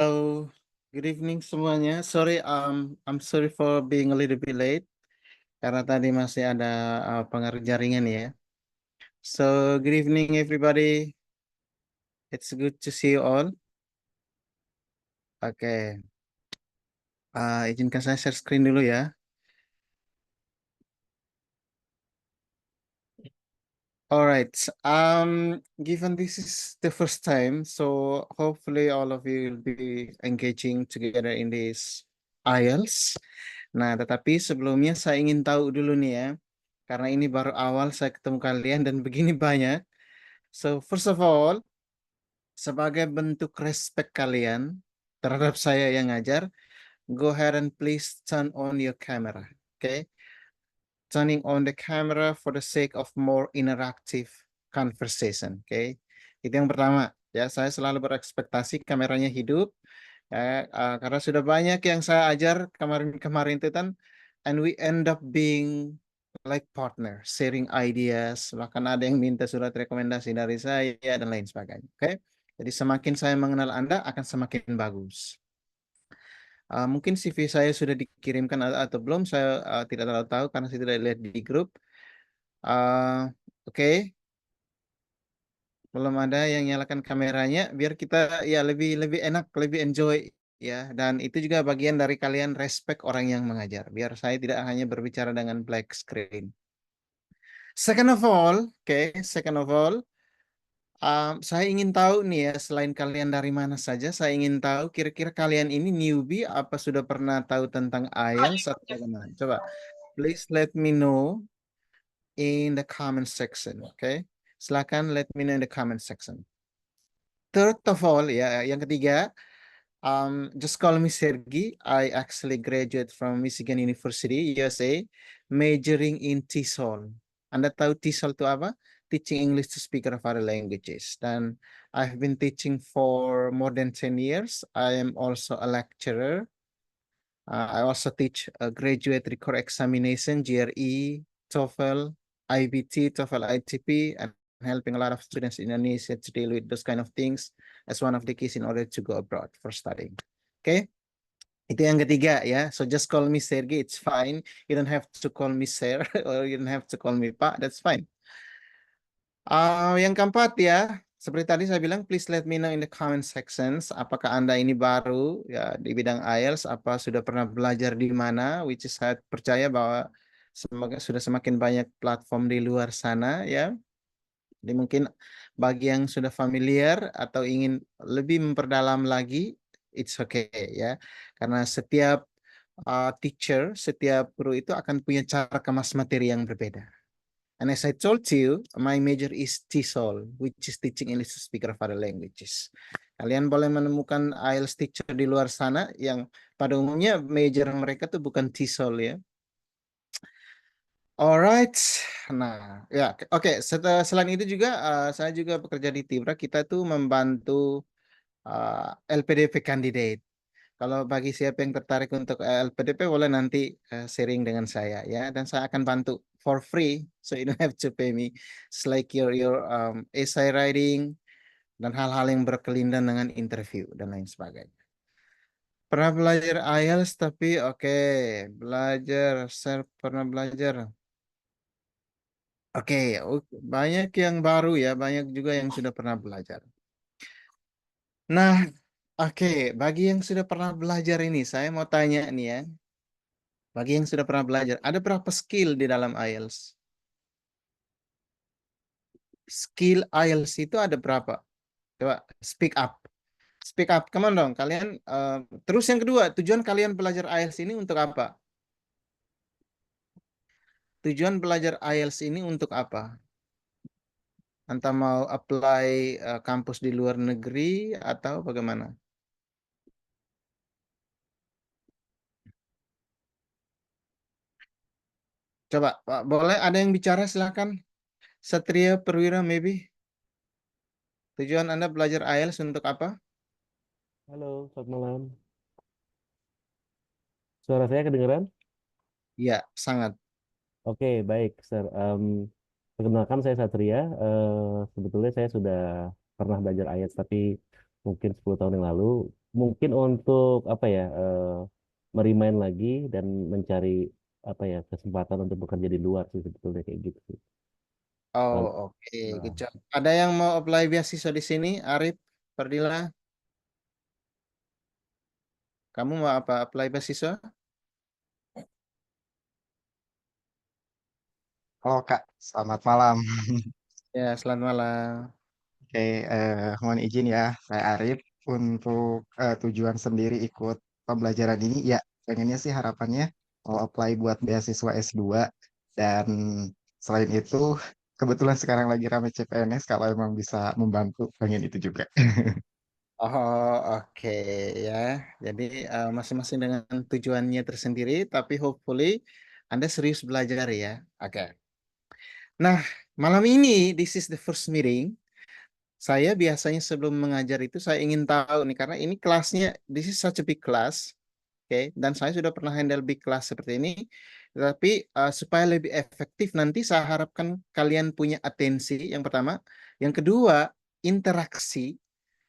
Hello, good evening semuanya. Sorry, I'm sorry for being a little bit late karena tadi masih ada pengaruh jaringan ya. So, good evening everybody. It's good to see you all. Oke, izinkan saya share screen dulu ya. Alright, given this is the first time, so hopefully all of you will be engaging together in this IELTS. Nah, tetapi sebelumnya saya ingin tahu dulu nih ya, karena ini baru awal saya ketemu kalian dan begini banyak. So, first of all, sebagai bentuk respect kalian terhadap saya yang ngajar, go ahead and please turn on your camera. Okay? Turning on the camera for the sake of more interactive conversation. Okay? Itu yang pertama. Ya, saya selalu berekspektasi kameranya hidup. Karena sudah banyak yang saya ajar kemarin-kemarin itu kan, and we end up being like partner, sharing ideas, bahkan ada yang minta surat rekomendasi dari saya dan lain sebagainya. Oke, jadi semakin saya mengenal Anda akan semakin bagus. Mungkin CV saya sudah dikirimkan atau belum, saya tidak terlalu tahu karena saya tidak lihat di grup. Oke, belum ada yang nyalakan kameranya, biar kita ya lebih lebih enak, lebih enjoy ya. Dan itu juga bagian dari kalian respect orang yang mengajar, biar saya tidak hanya berbicara dengan black screen. Second of all, second of all, saya ingin tahu nih ya, selain kalian dari mana saja, saya ingin tahu kira-kira kalian ini newbie apa sudah pernah tahu tentang IELTS atau bagaimana? Coba, please let me know in the comment section, okay? Silakan let me know in the comment section. Third of all, ya, yang ketiga, just call me Sergi. I actually graduate from Michigan University, USA, majoring in TESOL. Anda tahu TESOL itu apa? Teaching English to Speaker of Other Languages. Dan I've been teaching for more than 10 years. I am also a lecturer. I also teach a graduate record examination, GRE, TOEFL, IBT, TOEFL, ITP, and helping a lot of students in Indonesia to deal with those kind of things as one of the keys in order to go abroad for studying. Okay? Itu yang ketiga ya. So just call me Sergey, it's fine. You don't have to call me Sir or you don't have to call me Pak, that's fine. Yang keempat ya, seperti tadi saya bilang, please let me know in the comment sections, apakah Anda ini baru ya di bidang IELTS, apa sudah pernah belajar di mana, which is saya percaya bahwa sudah semakin banyak platform di luar sana ya. Jadi mungkin bagi yang sudah familiar atau ingin lebih memperdalam lagi, it's okay ya. Karena setiap teacher, setiap guru itu akan punya cara kemas materi yang berbeda. And as I told you, my major is TESOL, which is Teaching English to Speaker of Other Languages. Kalian boleh menemukan IELTS teacher di luar sana yang pada umumnya major mereka tuh bukan TESOL ya. Alright, nah ya oke. Selain itu juga saya juga bekerja di Tibra. Kita tuh membantu LPDP candidate. Kalau bagi siapa yang tertarik untuk LPDP boleh nanti sharing dengan saya ya, dan saya akan bantu for free, so you don't have to pay me. It's like your essay writing dan hal-hal yang berkelindan dengan interview dan lain sebagainya. Pernah belajar IELTS tapi oke, belajar, saya pernah belajar. Oke, banyak yang baru ya, banyak juga yang sudah pernah belajar. Nah, oke, bagi yang sudah pernah belajar ini, saya mau tanya nih ya. Bagi yang sudah pernah belajar, ada berapa skill di dalam IELTS? Skill IELTS itu ada berapa? Coba speak up. Speak up, come on dong. Kalian, terus yang kedua, tujuan kalian belajar IELTS ini untuk apa? Tujuan belajar IELTS ini untuk apa? Entah mau apply kampus di luar negeri atau bagaimana? Coba, Pak, boleh ada yang bicara silakan. Satria Perwira maybe. Tujuan Anda belajar IELTS untuk apa? Halo, selamat malam. Suara saya kedengeran? Ya, sangat. Oke, baik, Sir. Perkenalkan saya Satria. Sebetulnya saya sudah pernah belajar IELTS, tapi mungkin 10 tahun yang lalu. mungkin untuk apa ya, merimain lagi dan mencari apa ya kesempatan untuk bekerja di luar sih sebetulnya kayak gitu sih. Oh, Kalau oke, good nah, job. Ada yang mau apply beasiswa di sini? Arif, Fardila, kamu mau apa? Apply beasiswa? Halo Kak, selamat malam. Ya, selamat malam. Oke, mohon izin ya, saya Arif. Untuk tujuan sendiri ikut pembelajaran ini, ya pengennya sih harapannya mau apply buat beasiswa S2. Dan selain itu, kebetulan sekarang lagi rame CPNS, kalau emang bisa membantu, pengen itu juga. Oh, oke ya. Jadi masing-masing dengan tujuannya tersendiri, tapi hopefully Anda serius belajar ya. Oke. Nah, malam ini, this is the first meeting. Saya biasanya sebelum mengajar itu saya ingin tahu nih, karena ini kelasnya, this is such a big class. Oke, dan saya sudah pernah handle big class seperti ini. Tapi supaya lebih efektif nanti saya harapkan kalian punya atensi yang pertama. Yang kedua, interaksi.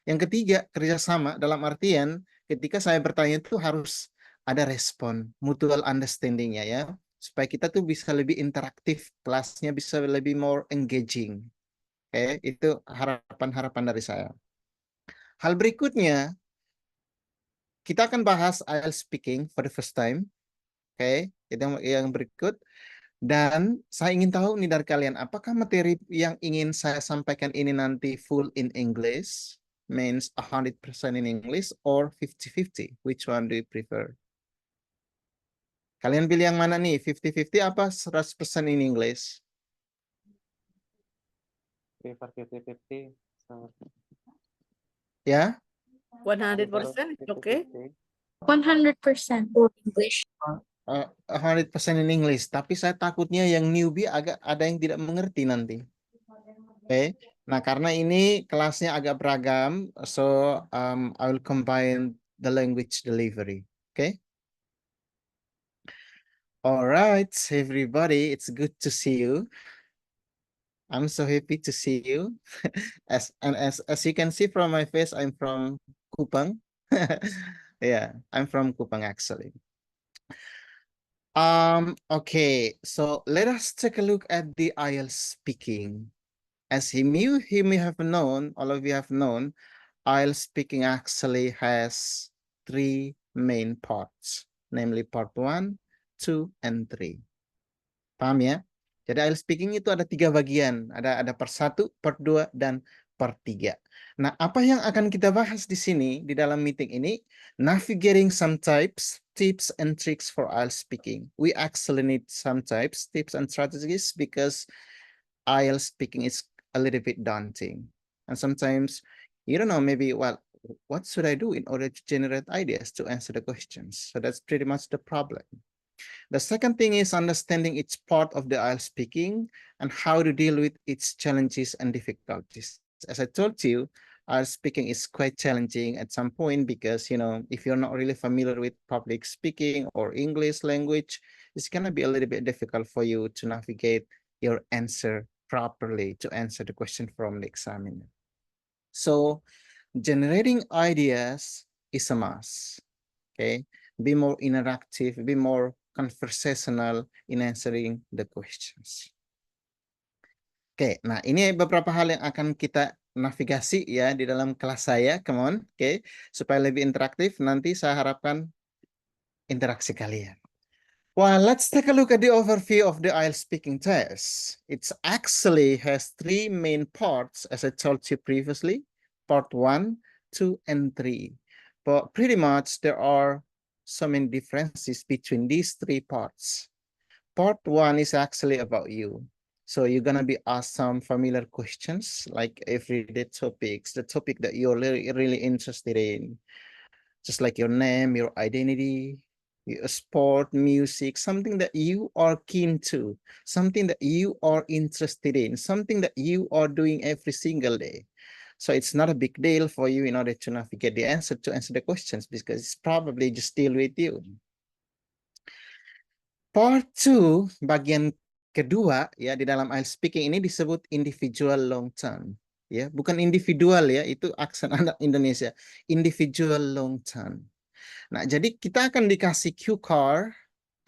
Yang ketiga, kerjasama dalam artian ketika saya bertanya itu harus ada respon, mutual understanding-nya ya. Supaya kita tuh bisa lebih interaktif, kelasnya bisa lebih more engaging. Oke, itu harapan-harapan dari saya. Hal berikutnya, kita akan bahas IELTS speaking for the first time. Oke, itu yang berikut. Dan saya ingin tahu nih dari kalian, apakah materi yang ingin saya sampaikan ini nanti full in English, means 100% in English, or 50-50? Which one do you prefer? Kalian pilih yang mana nih? 50-50 apa 100% in English? Prefer 50-50. So, Ya? 100% is okay. 100% for English. 100% in English. Tapi saya takutnya yang newbie agak ada yang tidak mengerti nanti. Oke. Nah, karena ini kelasnya agak beragam, so I will combine the language delivery. Oke. Alright, everybody, it's good to see you. I'm so happy to see you. As you can see from my face, I'm from Kupang. Yeah, I'm from Kupang actually. Okay, so let us take a look at the IELTS speaking. As he may have known, all of you have known, IELTS speaking actually has three main parts, namely part 1, 2, and 3. Paham ya? Jadi IELTS speaking itu ada 3 bagian. Ada part 1, part 2, dan part 3. Nah, apa yang akan kita bahas di sini, di dalam meeting ini, navigating some types, tips and tricks for IELTS speaking. We actually need some types, tips and strategies because IELTS speaking is a little bit daunting. And sometimes, you don't know, maybe, well, what should I do in order to generate ideas to answer the questions? So that's pretty much the problem. The second thing is understanding each part of the IELTS speaking and how to deal with its challenges and difficulties. As I told you, IELTS speaking is quite challenging at some point because, you know, if you're not really familiar with public speaking or English language, it's going to be a little bit difficult for you to navigate your answer properly, to answer the question from the examiner. So generating ideas is a must, okay? Be more interactive, be more conversational in answering the questions. Oke, nah ini beberapa hal yang akan kita navigasi ya di dalam kelas saya, come on, oke, supaya lebih interaktif. Nanti saya harapkan interaksi kalian. Well, let's take a look at the overview of the IELTS speaking test. It actually has 3 main parts, as I told you previously, part 1, 2, and 3. But pretty much there are so many differences between these 3 parts. Part 1 is actually about you. So you're gonna be asked some familiar questions like everyday topics, the topic that you're really interested in, just like your name, your identity, your sport, music, something that you are keen to, something that you are interested in, something that you are doing every single day. So it's not a big deal for you in order to navigate the answer, to answer the questions, because it's probably just deal with you. Part 2, bagian kedua ya di dalam IELTS speaking ini disebut individual long term. ya, bukan individual ya, itu aksen anak Indonesia. Individual long term. Nah, jadi kita akan dikasih cue card,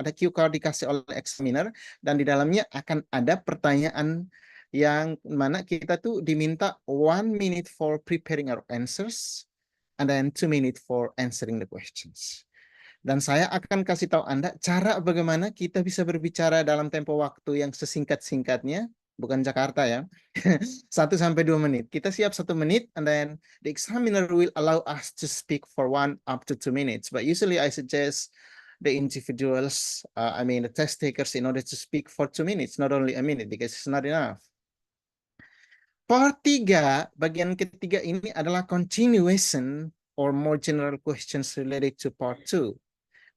ada cue card dikasih oleh examiner, dan di dalamnya akan ada pertanyaan yang mana kita tuh diminta 1 minute for preparing our answers, and then 2 minutes for answering the questions. Dan saya akan kasih tahu Anda cara bagaimana kita bisa berbicara dalam tempo waktu yang sesingkat-singkatnya, bukan Jakarta ya, 1 sampai 2 menit. Kita siap 1 menit, and then the examiner will allow us to speak for 1 up to 2 minutes. But usually I suggest the individuals, the test takers, in order to speak for 2 minutes, not only a minute, because it's not enough. Part 3, bagian ketiga ini adalah continuation or more general questions related to part 2.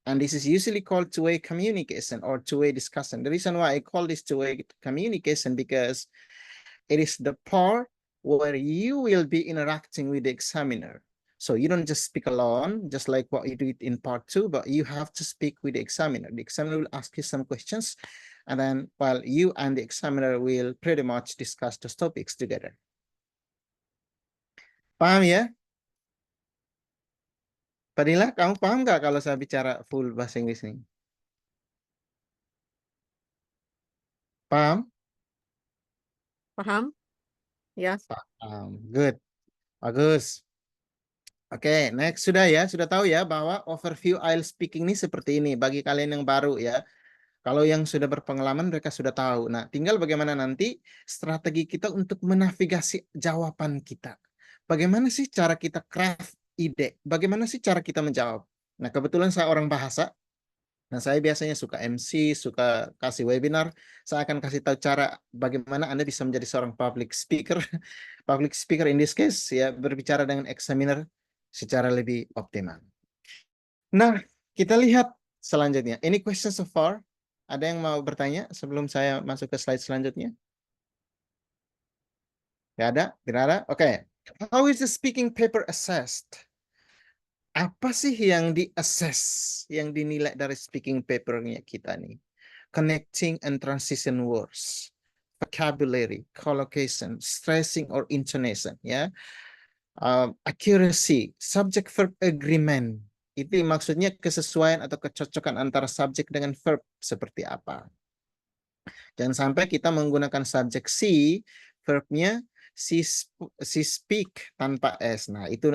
And this is usually called two-way communication or two-way discussion. The reason why I call this two-way communication because it is the part where you will be interacting with the examiner. So you don't just speak alone, just like what you did in part 2, but you have to speak with the examiner. The examiner will ask you some questions, and then while you and the examiner will pretty much discuss those topics together. Paham ya? Fadila, kamu paham nggak kalau saya bicara full bahasa Inggris ini? Paham? Paham? Ya. Good. Bagus. Oke, next sudah ya, sudah tahu ya bahwa overview IELTS speaking ini seperti ini bagi kalian yang baru ya. Kalau yang sudah berpengalaman mereka sudah tahu. Nah, tinggal bagaimana nanti strategi kita untuk menavigasi jawaban kita. Bagaimana sih cara kita craft ide? Bagaimana sih cara kita menjawab? Nah, kebetulan saya orang bahasa. Nah, saya biasanya suka MC, suka kasih webinar. Saya akan kasih tahu cara bagaimana Anda bisa menjadi seorang public speaker. Public speaker in this case ya, berbicara dengan examiner secara lebih optimal. Nah, kita lihat selanjutnya. Any questions so far? Ada yang mau bertanya sebelum saya masuk ke slide selanjutnya? Tidak ada? Tidak ada? Oke. How is the speaking paper assessed? Apa sih yang di-assess, yang dinilai dari speaking papernya kita nih? Connecting and transition words, vocabulary, collocation, stressing or intonation, ya, accuracy, subject verb agreement. Itu maksudnya kesesuaian atau kecocokan antara subjek dengan verb seperti apa. Jangan sampai kita menggunakan subjek si, verbnya si speak tanpa s. Nah, itu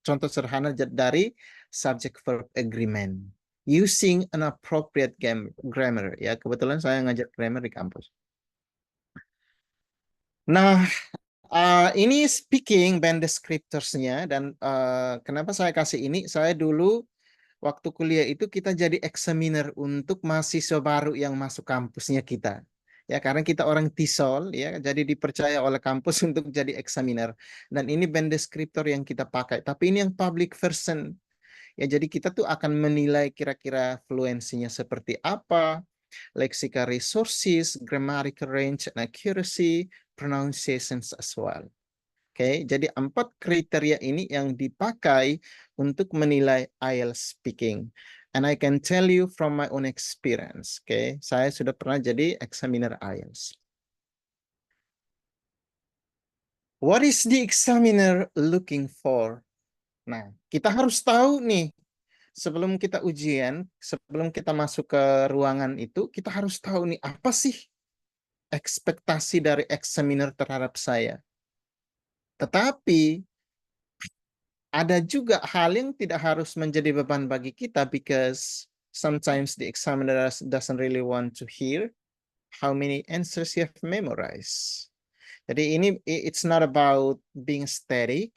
contoh sederhana dari subject verb agreement. Using an appropriate grammar. Ya, kebetulan saya ngajar grammar di kampus. Nah, ini speaking band descriptors-nya, dan kenapa saya kasih ini? Saya dulu waktu kuliah itu kita jadi examiner untuk mahasiswa baru yang masuk kampusnya kita. Ya, karena kita orang TESOL ya, jadi dipercaya oleh kampus untuk jadi examiner. Dan ini band descriptor yang kita pakai. Tapi ini yang public version. Ya, jadi kita tuh akan menilai kira-kira fluensinya seperti apa, lexical resources, grammatical range and accuracy, pronunciations as well. Oke, jadi 4 kriteria ini yang dipakai untuk menilai IELTS speaking. And I can tell you from my own experience. Oke, saya sudah pernah jadi examiner IELTS. What is the examiner looking for? Nah, kita harus tahu nih, sebelum kita ujian, sebelum kita masuk ke ruangan itu, kita harus tahu nih, apa sih ekspektasi dari examiner terhadap saya. Tetapi ada juga hal yang tidak harus menjadi beban bagi kita, because sometimes the examiner doesn't really want to hear how many answers you have memorized. Jadi ini, it's not about being static.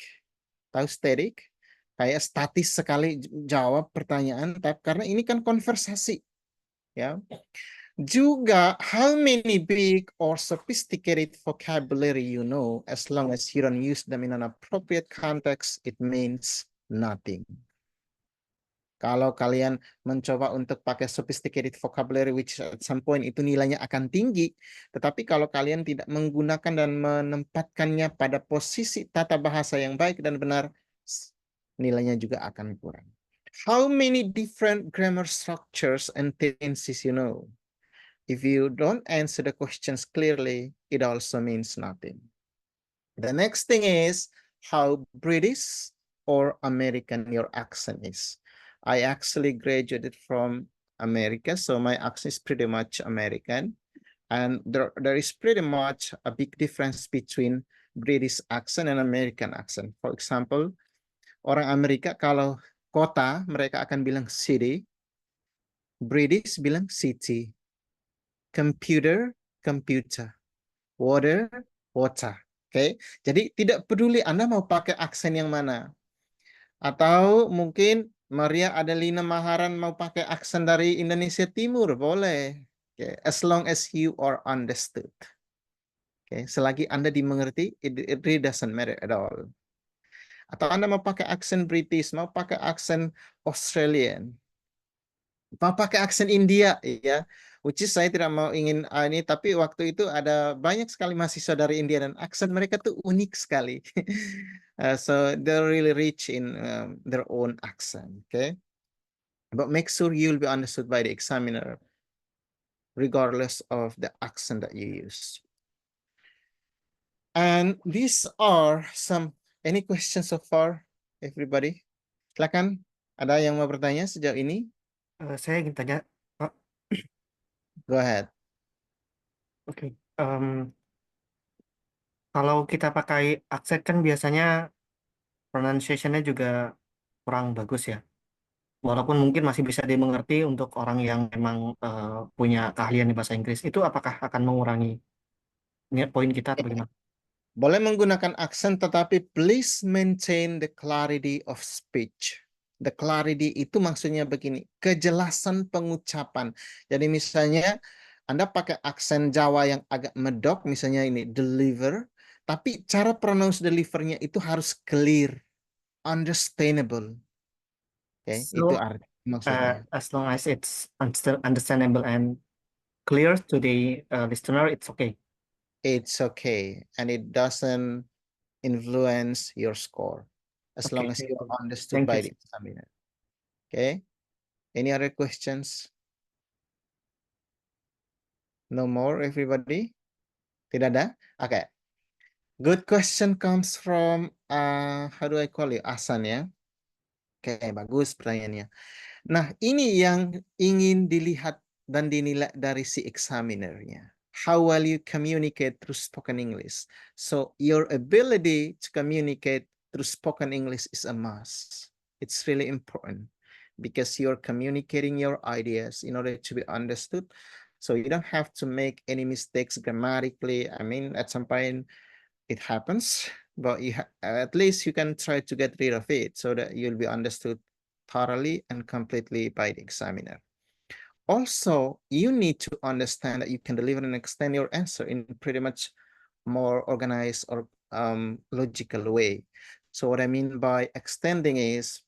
Tahu static? Kayak statis sekali jawab pertanyaan, tapi karena ini kan konversasi. Ya. Juga how many big or sophisticated vocabulary you know, as long as you don't use them in an appropriate context, it means nothing. Kalau kalian mencoba untuk pakai sophisticated vocabulary, which at some point itu nilainya akan tinggi, tetapi kalau kalian tidak menggunakan dan menempatkannya pada posisi tata bahasa yang baik dan benar, nilainya juga akan kurang. How many different grammar structures and tenses you know? If you don't answer the questions clearly, it also means nothing. The next thing is how British or American your accent is. I actually graduated from America, so my accent is pretty much American. And there is pretty much a big difference between British accent and American accent. For example, orang Amerika kalau kota mereka akan bilang city, British bilang city, computer, computer, water, water. Oke, jadi tidak peduli Anda mau pakai aksen yang mana. Atau mungkin Maria Adelina Maharan mau pakai aksen dari Indonesia Timur, boleh. Oke, as long as you are understood. Oke, selagi Anda dimengerti, it really doesn't matter at all. Atau Anda mau pakai aksen British, mau pakai aksen Australian, mau pakai aksen India, ya. Which is saya tidak mau ingin ini, tapi waktu itu ada banyak sekali mahasiswa dari India dan aksen mereka tuh unik sekali. So they're really rich in their own accent, okay? But make sure you'll be understood by the examiner, regardless of the accent that you use. And these are some, any questions so far, everybody? Silakan, ada yang mau bertanya sejauh ini? Saya ingin tanya, Pak. Go ahead. Oke. Kalau kita pakai aksen kan biasanya pronunciation-nya juga kurang bagus ya. Walaupun mungkin masih bisa dimengerti untuk orang yang memang punya keahlian di bahasa Inggris. Itu apakah akan mengurangi poin kita atau bagaimana? Boleh menggunakan aksen, tetapi please maintain the clarity of speech. The clarity itu maksudnya begini, kejelasan pengucapan. Jadi misalnya Anda pakai aksen Jawa yang agak medok, misalnya ini deliver, tapi cara pronounce delivernya itu harus clear, understandable. Oke, itu arti maksudnya. As long as it's understandable and clear to the listener, it's okay. It's okay, and it doesn't influence your score as long as you're understood by the examiner. Okay, any other questions? No more, everybody? Tidak ada? Okay. Good question comes from how do I call it? Asan ya. Oke, bagus pertanyaannya. Nah, ini yang ingin dilihat dan dinilai dari si examinernya. How well you communicate through spoken English. So your ability to communicate through spoken English is a must. It's really important because you're communicating your ideas in order to be understood. So you don't have to make any mistakes grammatically. I mean, at some point it happens, but at least you can try to get rid of it so that you'll be understood thoroughly and completely by the examiner. Also, you need to understand that you can deliver and extend your answer in pretty much more organized or logical way. So what I mean by extending is,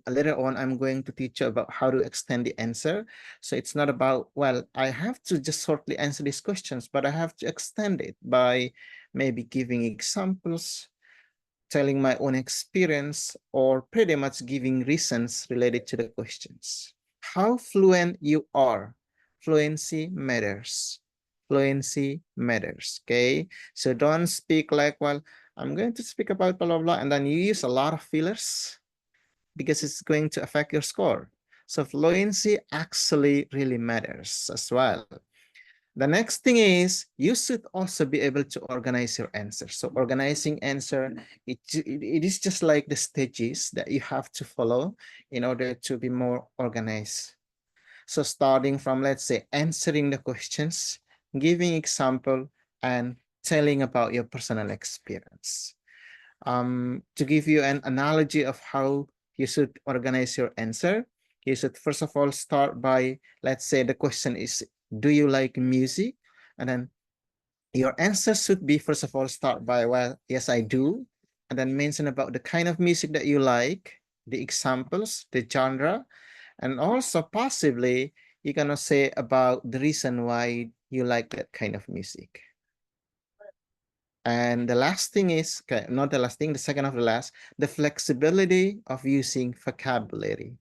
later on, I'm going to teach you about how to extend the answer. So it's not about, well, I have to just shortly answer these questions, but I have to extend it by maybe giving examples, telling my own experience, or pretty much giving reasons related to the questions. How fluent you are. Fluency matters. Fluency matters, okay? So don't speak like, well, I'm going to speak about blah, blah, blah, and then you use a lot of fillers because it's going to affect your score. So fluency actually really matters as well. The next thing is you should also be able to organize your answer. So organizing answer, it is just like the stages that you have to follow in order to be more organized. So starting from, let's say, answering the questions, giving example, and telling about your personal experience. To give you an analogy of how you should organize your answer, you should first of all start by, let's say the question is, do you like music? And then your answer should be, first of all, start by, well, yes, I do. And then mention about the kind of music that you like, the examples, the genre, and also possibly you're gonna say about the reason why you like that kind of music. And the last thing is, okay, not the last thing, the second of the last, the flexibility of using vocabulary.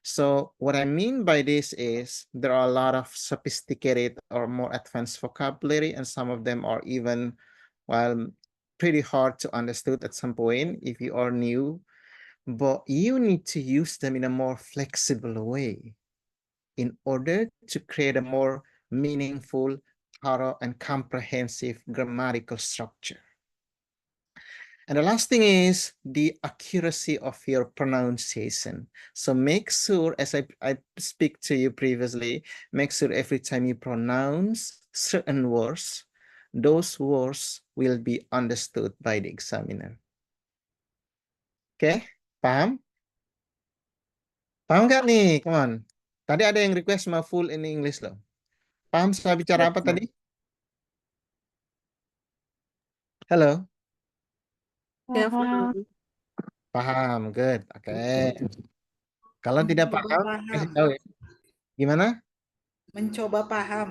So what I mean by this is there are a lot of sophisticated or more advanced vocabulary, and some of them are even, well, pretty hard to understood at some point if you are new, but you need to use them in a more flexible way in order to create a more meaningful, thorough, and comprehensive grammatical structure. And the last thing is the accuracy of your pronunciation. So make sure, as I speak to you previously, make sure every time you pronounce certain words, those words will be understood by the examiner. Oke, paham? Paham nggak nih? Come on. Tadi ada yang request mau full in English loh. Paham saya bicara apa tadi? Halo? Ya, Paham, good. Oke. Kalau tidak Mencoba paham, paham. kasih tahu ya. Gimana? Mencoba paham.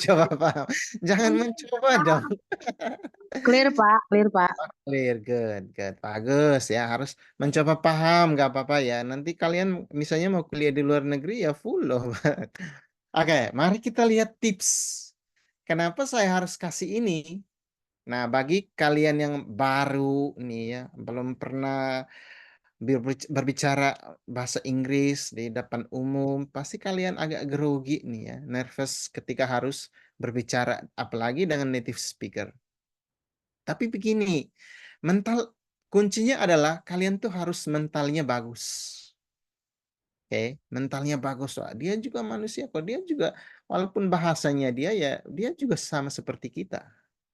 Coba paham. Jangan mencoba dong. Clear, Pak. Clear, Pak. Clear, good, good. Bagus ya, harus mencoba paham, nggak apa-apa ya. Nanti kalian misalnya mau kuliah di luar negeri ya full loh. Oke, mari kita lihat tips. Kenapa saya harus kasih ini? Nah, bagi kalian yang baru nih ya, belum pernah berbicara bahasa Inggris di depan umum, pasti kalian agak grogi nih ya, nervous ketika harus berbicara, apalagi dengan native speaker. Tapi begini, mental kuncinya adalah kalian tuh harus mentalnya bagus. Oke, mentalnya bagus. Wah, dia juga manusia kok. Dia juga walaupun bahasanya dia ya, dia juga sama seperti kita.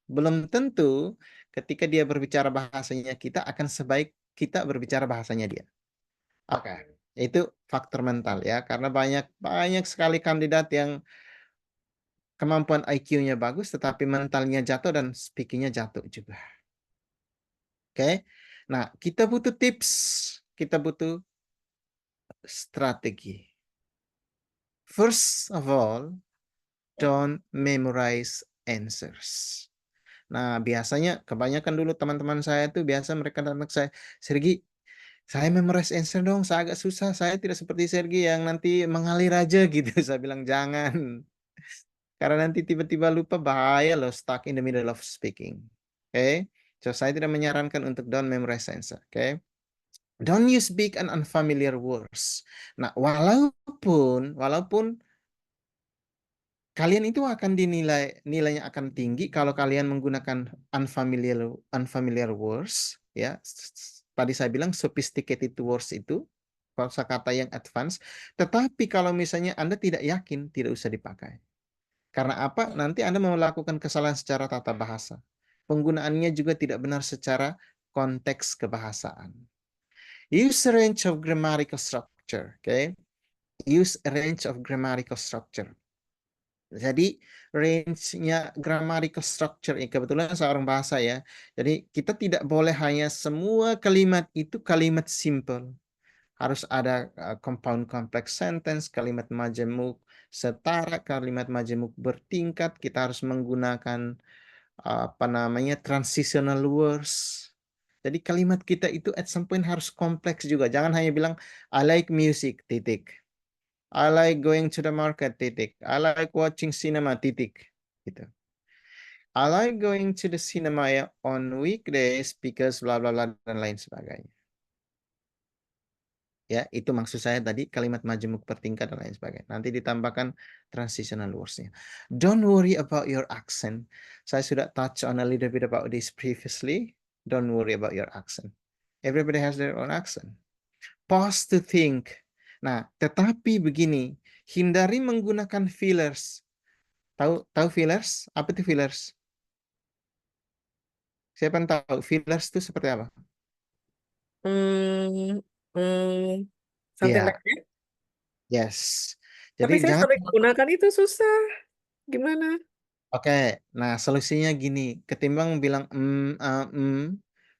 Belum tentu ketika dia berbicara bahasanya kita akan sebaik kita berbicara bahasanya dia. Oke, itu faktor mental ya, karena banyak sekali kandidat yang kemampuan IQ-nya bagus, tetapi mentalnya jatuh dan speakingnya jatuh juga. Oke, nah kita butuh tips, kita butuh strategi. First of all, don't memorize answers. Nah, biasanya kebanyakan dulu teman-teman saya tuh biasa mereka datang ke saya, Sergi, saya memorize answer dong, saya agak susah, saya tidak seperti Sergi yang nanti mengalir aja gitu. Saya bilang jangan. Karena nanti tiba-tiba lupa, bahaya loh, stuck in the middle of speaking. Oke, so saya tidak menyarankan untuk don't memorize answer. Oke. Don't use big and unfamiliar words. Nah, walaupun kalian itu akan nilainya akan tinggi kalau kalian menggunakan unfamiliar words, ya. Tadi saya bilang sophisticated words itu kosakata yang advance. Tetapi kalau misalnya Anda tidak yakin, tidak usah dipakai. Karena apa? Nanti Anda melakukan kesalahan secara tata bahasa. Penggunaannya juga tidak benar secara konteks kebahasaan. Use a range of grammatical structure, okay? Use a range of grammatical structure. Jadi range-nya grammatical structure, kebetulan seorang bahasa ya. Jadi kita tidak boleh hanya semua kalimat itu kalimat simple. Harus ada compound complex sentence, kalimat majemuk setara, kalimat majemuk bertingkat. Kita harus menggunakan transitional words. Jadi kalimat kita itu at some point harus kompleks juga. Jangan hanya bilang I like music, titik. I like going to the market, titik. I like watching cinema, titik. Gitu. I like going to the cinema on weekdays because bla bla bla dan lain sebagainya. Ya, itu maksud saya tadi kalimat majemuk bertingkat dan lain sebagainya. Nanti ditambahkan transitional words-nya. Don't worry about your accent. Saya sudah touch on a little bit about this previously. Don't worry about your accent. Everybody has their own accent. Pause to think. Nah, tetapi begini, hindari menggunakan fillers. Tahu fillers? Apa itu fillers? Siapa yang tahu fillers itu seperti apa? Something Iya. like that. Yes. Tapi Jadi saya jangan. sering gunakan itu susah. Gimana? Oke, nah solusinya gini, ketimbang bilang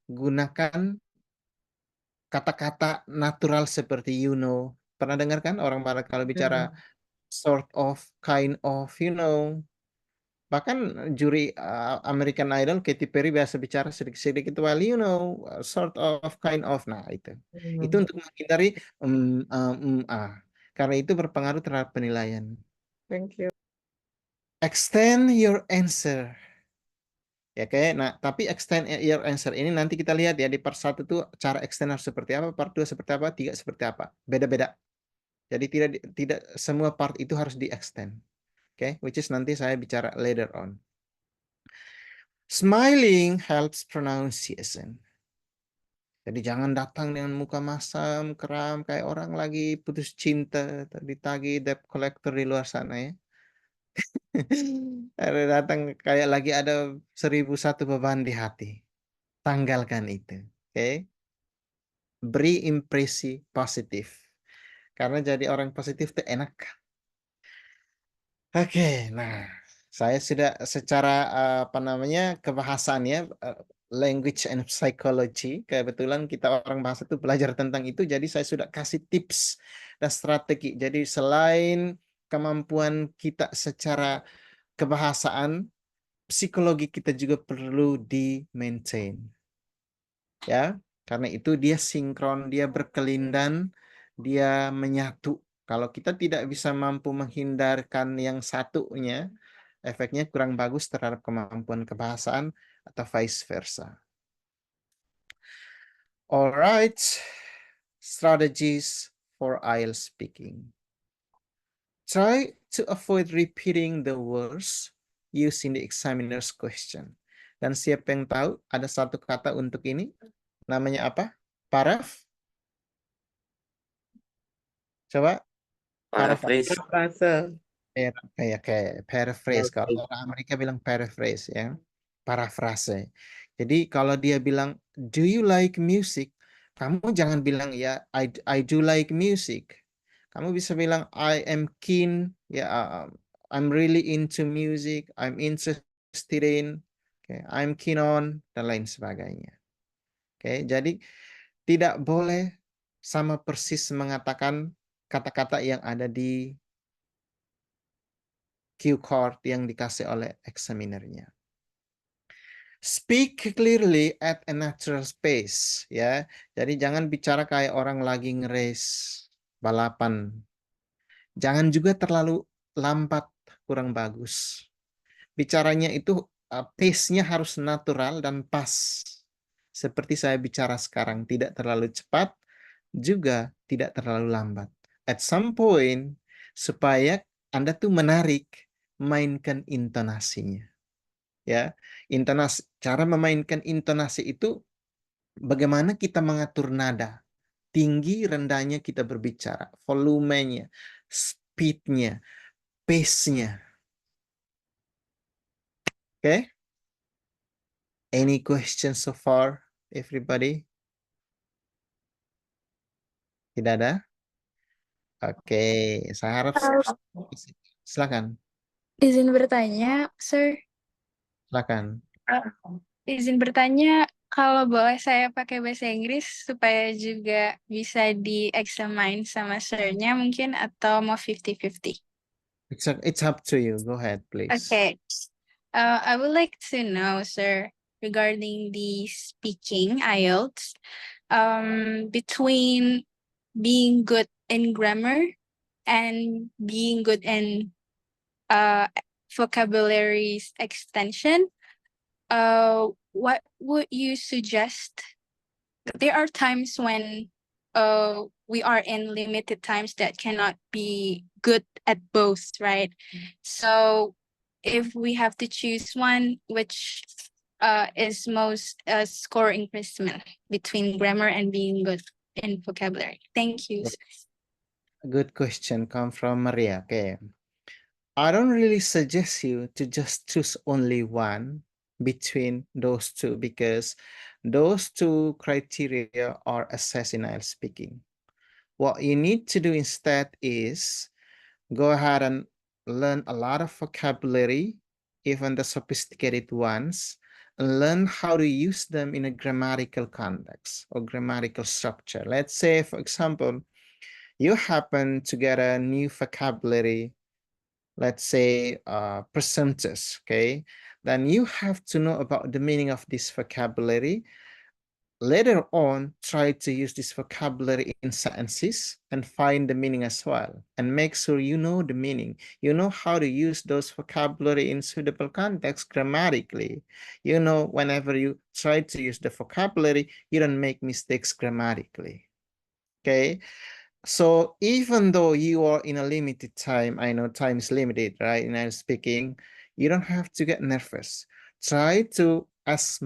gunakan kata-kata natural seperti you know. Pernah dengar kan orang barat kalau bicara sort of, kind of, you know. Bahkan juri American Idol Katy Perry biasa bicara sedikit-sedikit, well you know, sort of, kind of. Nah itu untuk menghindari karena itu berpengaruh terhadap penilaian. Thank you. Extend your answer. Ya, oke. Nah, tapi extend your answer ini nanti kita lihat ya di part 1 tuh cara extend harus seperti apa, part 2 seperti apa, 3 seperti apa. Beda-beda. Jadi tidak semua part itu harus di-extend. Oke, which is nanti saya bicara later on. Smiling helps pronunciation. Jadi jangan datang dengan muka masam, keram, kayak orang lagi putus cinta, ditagih debt collector di luar sana ya. Ada datang kayak lagi ada 1001 beban di hati. Tanggalkan itu. Oke. Beri impresi positif. Karena jadi orang positif itu enak. Oke, nah saya sudah secara kebahasannya language and psychology, kebetulan kita orang bahasa itu belajar tentang itu, jadi saya sudah kasih tips dan strategi. Jadi selain kemampuan kita secara kebahasaan, psikologi kita juga perlu di-maintain. Ya, karena itu dia sinkron, dia berkelindan, dia menyatu. Kalau kita tidak bisa mampu menghindarkan yang satunya, efeknya kurang bagus terhadap kemampuan kebahasaan atau vice versa. Alright, strategies for IELTS speaking. Try to avoid repeating the words used in the examiner's question. Dan siapa yang tahu ada satu kata untuk ini? Namanya apa? Paraphrase. Coba. Paraphrase. Kayak paraphrase. Kalau orang Amerika bilang paraphrase ya. Paraphrase. Jadi kalau dia bilang, do you like music? Kamu jangan bilang ya, I do like music. Kamu bisa bilang, I am keen, ya, I'm really into music, I'm interested in, okay, I'm keen on, dan lain sebagainya. Oke, jadi tidak boleh sama persis mengatakan kata-kata yang ada di cue card yang dikasih oleh examinernya. Speak clearly at a natural pace, ya. Jadi jangan bicara kayak orang lagi nge-race balapan. Jangan juga terlalu lambat, kurang bagus. Bicaranya itu pace-nya harus natural dan pas. Seperti saya bicara sekarang, tidak terlalu cepat, juga tidak terlalu lambat. At some point, supaya Anda tuh menarik, mainkan intonasinya. Ya, intonasi, cara memainkan intonasi itu bagaimana kita mengatur nada, tinggi rendahnya kita berbicara, volumenya, speednya, pace-nya. Oke? Any questions so far, everybody? Tidak ada? Oke, saya harap silakan. Izin bertanya, Sir. Silakan. Izin bertanya, kalau boleh saya pakai bahasa Inggris supaya juga bisa di-examine sama Sir-nya mungkin atau mau 50-50? It's up to you. Go ahead, please. Okay. I would like to know, Sir, regarding the speaking IELTS, between being good in grammar and being good in vocabulary extension, what would you suggest? There are times when we are in limited times that cannot be good at both, right? So if we have to choose one, which is most score increasement between grammar and being good in vocabulary? Thank you. Good question. Come from Maria. Okay. I don't really suggest you to just choose only one between those two because those two criteria are assessed in IELTS speaking. What you need to do instead is go ahead and learn a lot of vocabulary, even the sophisticated ones, and learn how to use them in a grammatical context or grammatical structure. Let's say, for example, you happen to get a new vocabulary, let's say presumptuous, okay? Then you have to know about the meaning of this vocabulary later on, try to use this vocabulary in sentences and find the meaning as well. And make sure you know the meaning. You know how to use those vocabulary in suitable context grammatically. You know, whenever you try to use the vocabulary, you don't make mistakes grammatically. Okay. So even though you are in a limited time, I know time is limited, right? And I'm speaking, you don't have to get nervous. Try to as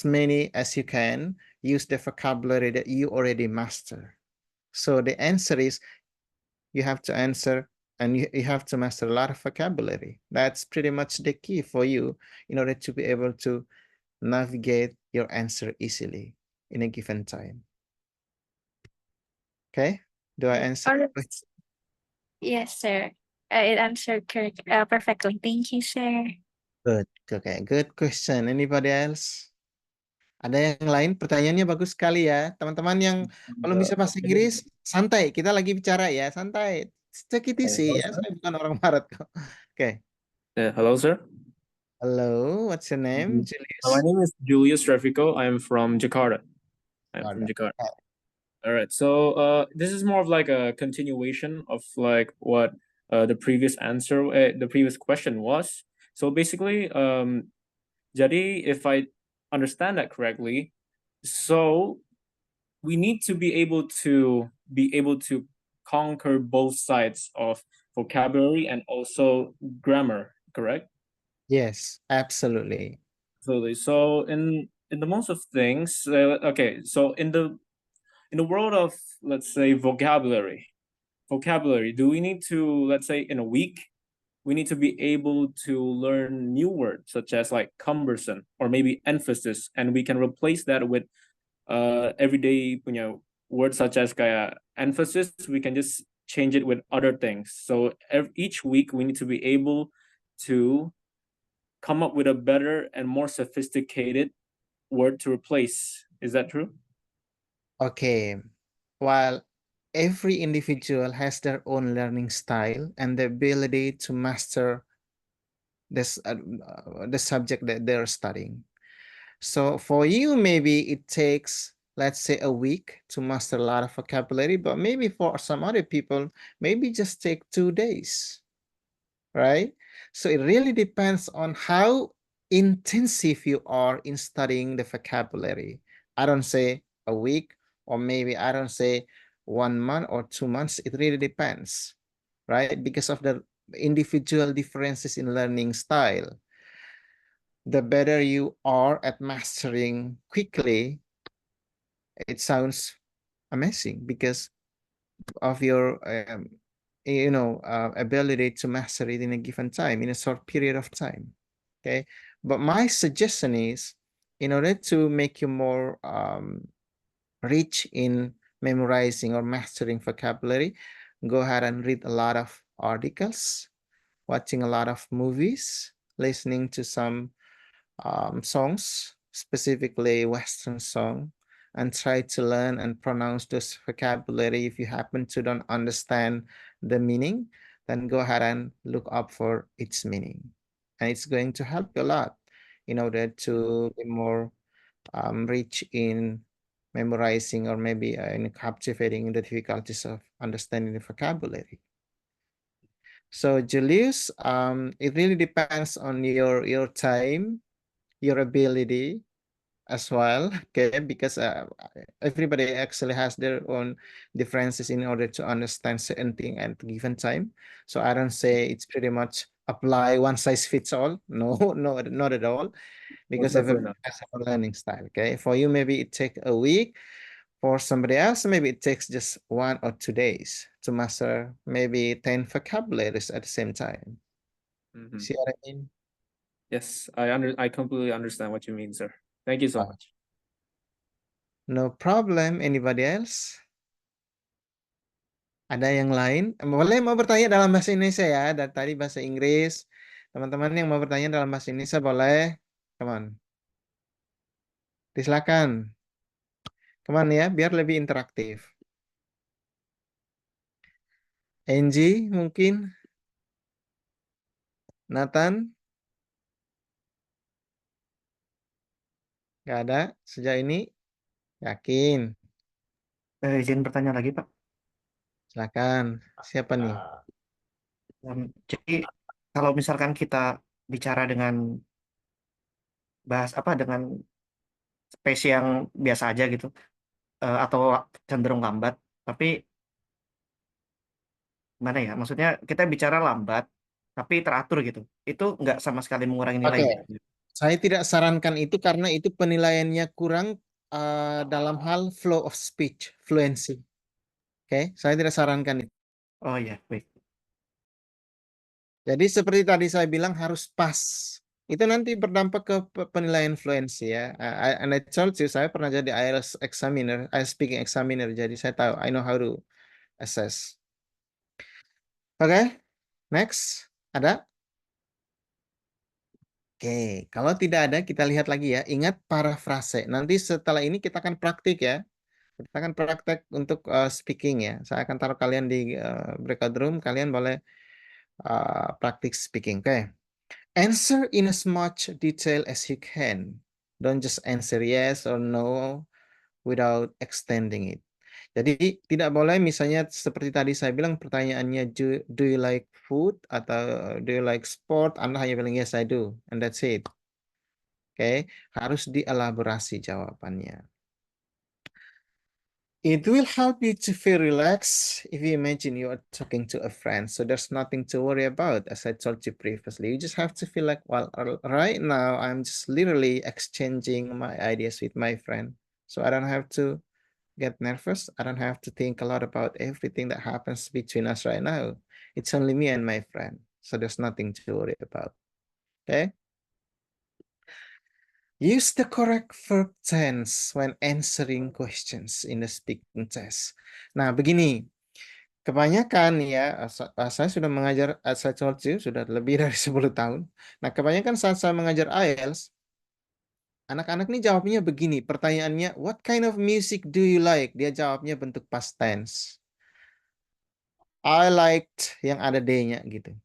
many as you can use the vocabulary that you already master. So the answer is you have to answer and you have to master a lot of vocabulary. That's pretty much the key for you in order to be able to navigate your answer easily in a given time. Okay, do I answer? Yes, sir. It answered perfectly. Thank you, sir. Good. Okay, good question. Anybody else? Ada yang lain? Pertanyaannya bagus sekali ya. Teman-teman yang belum bisa bahasa Inggris, santai. Kita lagi bicara ya, santai. Take it easy ya. Saya bukan orang barat kok. Oke. Hello, sir. Hello, what's your name? Julius? My name is Julius Trafico. I'm from Jakarta. All right. So this is more of like a continuation of like what the previous the previous question was. So basically, jadi if I understand that correctly, so we need to be able to conquer both sides of vocabulary and also grammar, correct? Yes, absolutely. Absolutely. So in the most of things, okay. So in the world of, let's say, vocabulary, do we need to, let's say, in a week, we need to be able to learn new words such as like cumbersome or maybe emphasis, and we can replace that with everyday, words such as kayak emphasis. We can just change it with other things. So each week we need to be able to come up with a better and more sophisticated word to replace. Is that true? Okay. While every individual has their own learning style and the ability to master this the subject that they're studying. So for you, maybe it takes, let's say, a week to master a lot of vocabulary, but maybe for some other people, maybe just take 2 days, right? So it really depends on how intensive you are in studying the vocabulary. I don't say a week, or maybe I don't say 1 month or 2 months. It really depends, right? Because of the individual differences in learning style. The better you are at mastering quickly, it sounds amazing because of your ability to master it in a given time, in a short period of time. Okay, but my suggestion is, in order to make you more rich in memorizing or mastering vocabulary, go ahead and read a lot of articles, watching a lot of movies, listening to some songs, specifically Western song, and try to learn and pronounce this vocabulary. If you happen to don't understand the meaning, then go ahead and look up for its meaning. And it's going to help you a lot in order to be more rich in memorizing or maybe in captivating the difficulties of understanding the vocabulary. So Julius, it really depends on your time, your ability as well, okay, because everybody actually has their own differences in order to understand certain thing at a given time. So I don't say it's pretty much apply one size fits all. No, no, not at all, because everyone has a learning style. Okay, for you maybe it take a week. For somebody else, maybe it takes just 1 or 2 days to master maybe 10 vocabularies at the same time. See what I mean? Yes, I completely understand what you mean, sir. Thank you so much. No problem. Anybody else? Ada yang lain? Boleh mau bertanya dalam bahasa Indonesia ya. Dari tadi bahasa Inggris. Teman-teman yang mau bertanya dalam bahasa Indonesia boleh. Come on. Silakan. Come on ya, biar lebih interaktif. Angie mungkin. Nathan. Nggak ada sejauh ini? Yakin? Izin bertanya lagi, Pak. Silakan. Siapa nih? Jadi kalau misalkan kita bicara dengan bahas apa dengan spesies yang biasa aja gitu, atau cenderung lambat, tapi mana ya? Maksudnya kita bicara lambat, tapi teratur gitu. Itu nggak sama sekali mengurangi nilai Oke, gitu. saya tidak sarankan itu karena itu penilaiannya kurang dalam hal flow of speech, fluency. Oke, saya tidak sarankan itu. Oh ya, baik. Jadi seperti tadi saya bilang harus pas. Itu nanti berdampak ke penilaian fluency ya. And I told you, saya pernah jadi IELTS examiner, IELTS speaking examiner. Jadi saya tahu, I know how to assess. Oke, next. Ada? Oke, kalau tidak ada kita lihat lagi ya. Ingat parafrase. Nanti setelah ini kita akan praktik ya. Kita akan praktek untuk speaking ya. Saya akan taruh kalian di breakout room. Kalian boleh praktik speaking. Oke. Answer in as much detail as you can. Don't just answer yes or no without extending it. Jadi tidak boleh misalnya seperti tadi saya bilang pertanyaannya do you like food atau do you like sport? Anda hanya bilang yes I do and that's it. Oke, harus dielaborasi jawabannya. It will help you to feel relaxed if you imagine you are talking to a friend. So there's nothing to worry about, as I told you previously. You just have to feel like, well, right now I'm just literally exchanging my ideas with my friend. So I don't have to get nervous. I don't have to think a lot about everything that happens between us right now. It's only me and my friend. So there's nothing to worry about. Okay? Use the correct verb tense when answering questions in the speaking test. Nah, begini. Kebanyakan ya, saya sudah mengajar, saya told you, sudah lebih dari 10 tahun. Nah, kebanyakan saat saya mengajar IELTS, anak-anak ini jawabnya begini. Pertanyaannya, what kind of music do you like? Dia jawabnya bentuk past tense. I liked yang ada D-nya gitu.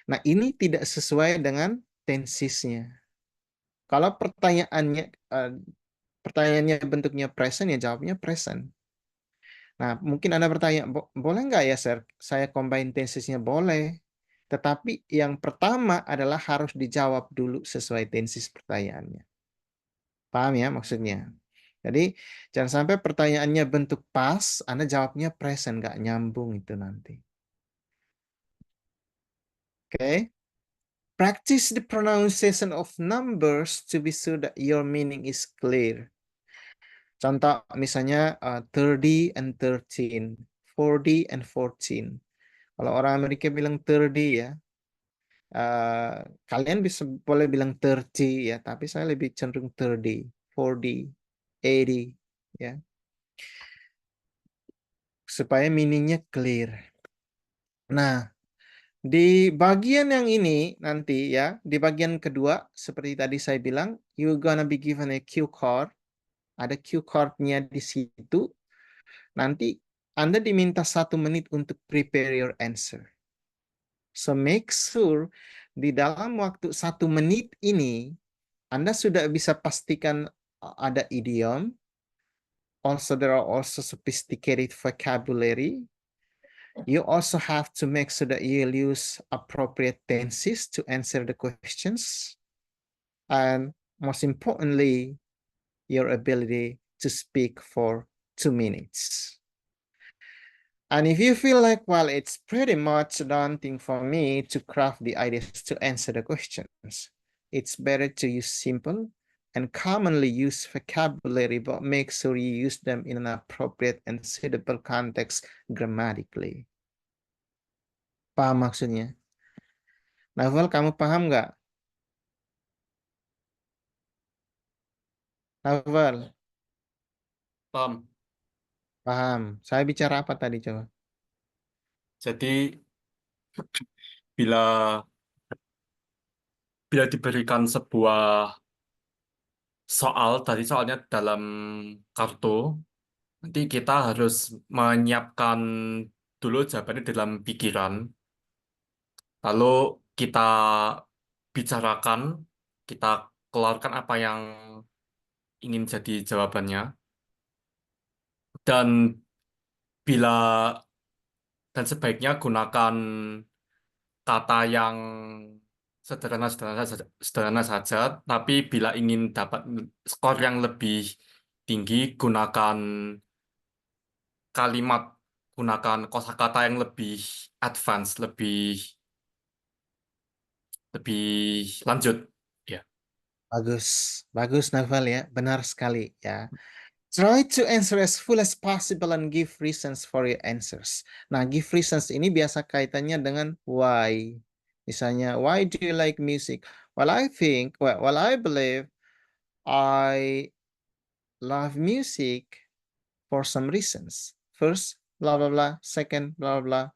Nah, ini tidak sesuai dengan tensesnya. Kalau pertanyaannya bentuknya present, ya jawabnya present. Nah, mungkin Anda bertanya, boleh nggak ya saya combine tensesnya? Boleh. Tetapi yang pertama adalah harus dijawab dulu sesuai tenses pertanyaannya. Paham ya maksudnya? Jadi, jangan sampai pertanyaannya bentuk past, Anda jawabnya present, nggak nyambung itu nanti. Oke. Practice the pronunciation of numbers to be sure that your meaning is clear. Contoh misalnya 30 and 13, 40 and 14. Kalau orang Amerika bilang 30 ya, kalian boleh bilang 30 ya, tapi saya lebih cenderung 30, 40, 80 ya. Supaya meaningnya clear. Nah, di bagian yang ini nanti ya, di bagian kedua seperti tadi saya bilang, you gonna be given a cue card. Ada cue card-nya di situ. Nanti Anda diminta 1 menit untuk prepare your answer. So make sure di dalam waktu 1 menit ini Anda sudah bisa pastikan ada idiom. Also, there are also sophisticated vocabulary. You also have to make sure that you use appropriate tenses to answer the questions. And most importantly, your ability to speak for 2 minutes. And if you feel like, well, it's pretty much daunting for me to craft the ideas to answer the questions, it's better to use simple and commonly used vocabulary, but make sure you use them in an appropriate and suitable context grammatically. Paham maksudnya? Naval, kamu paham nggak? Naval? Paham. Paham. Saya bicara apa tadi coba? Jadi bila diberikan sebuah soal, tadi soalnya dalam kartu, nanti kita harus menyiapkan dulu jawabannya dalam pikiran, lalu kita bicarakan, kita keluarkan apa yang ingin jadi jawabannya. Dan bila dan sebaiknya gunakan kata yang sederhana saja, tapi bila ingin dapat skor yang lebih tinggi, gunakan kalimat, gunakan kosakata yang lebih advance, lebih lanjut. Ya. Bagus Naval ya, benar sekali ya. Try to answer as full as possible and give reasons for your answers. Nah, give reasons ini biasa kaitannya dengan why. Misalnya, why do you like music? Well, I believe I love music for some reasons. First, blah blah blah. Second, blah blah blah.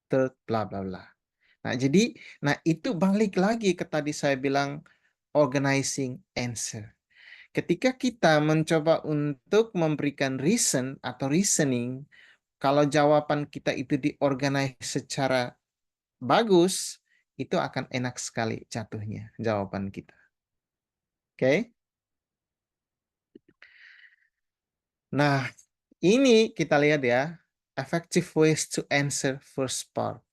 Third, blah blah blah. Nah, jadi, itu balik lagi ke tadi saya bilang organizing answer. Ketika kita mencoba untuk memberikan reason atau reasoning, kalau jawaban kita itu diorganize secara bagus, itu akan enak sekali jatuhnya jawaban kita. Oke? Nah, ini kita lihat ya, effective ways to answer first part.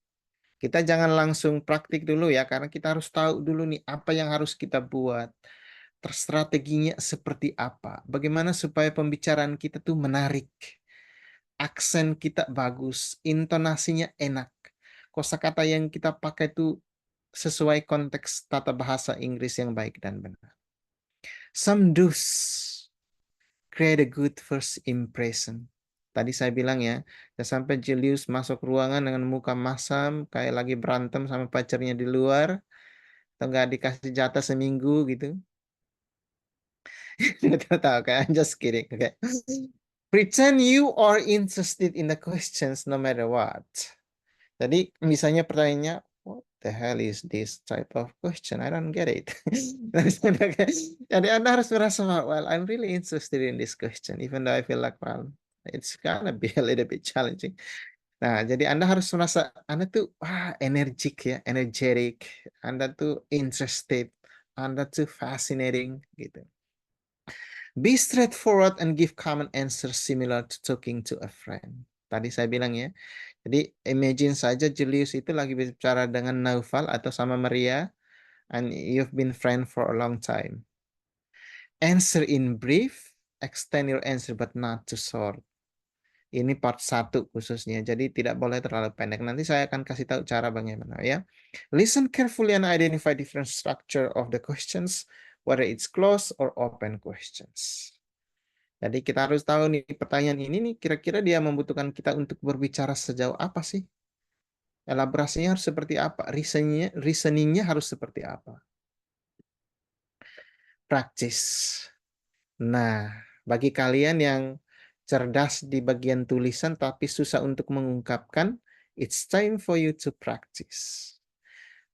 Kita jangan langsung praktik dulu ya, karena kita harus tahu dulu nih apa yang harus kita buat. Strateginya seperti apa? Bagaimana supaya pembicaraan kita tuh menarik? Aksen kita bagus, intonasinya enak. Kosakata yang kita pakai tuh sesuai konteks tata bahasa Inggris yang baik dan benar. Some do's. Create a good first impression. Tadi saya bilang ya, sampai Julius masuk ruangan dengan muka masam, kayak lagi berantem sama pacarnya di luar, atau nggak dikasih jatah seminggu gitu. Tahu kan? I'm just kidding. Okay. Pretend you are interested in the questions no matter what. Jadi misalnya pertanyaannya, what the hell is this type of question? I don't get it. Jadi Anda harus merasa, well, I'm really interested in this question, even though I feel like, well, it's gonna be a little bit challenging. Nah, jadi Anda harus merasa, Anda tuh, energik ya, energetic. Anda tuh interested. Anda tuh fascinating, gitu. Be straightforward and give common answers similar to talking to a friend. Tadi saya bilang ya. Jadi imagine saja Julius itu lagi bicara dengan Naufal atau sama Maria, and you've been friends for a long time. Answer in brief, extend your answer but not too short. Ini part 1 khususnya, jadi tidak boleh terlalu pendek. Nanti saya akan kasih tahu cara bagaimana ya. Listen carefully and identify different structure of the questions, whether it's closed or open questions. Jadi kita harus tahu nih pertanyaan ini nih kira-kira dia membutuhkan kita untuk berbicara sejauh apa sih? Elaborasinya harus seperti apa? Reasoningnya harus seperti apa? Praktis. Nah, bagi kalian yang cerdas di bagian tulisan tapi susah untuk mengungkapkan, it's time for you to practice.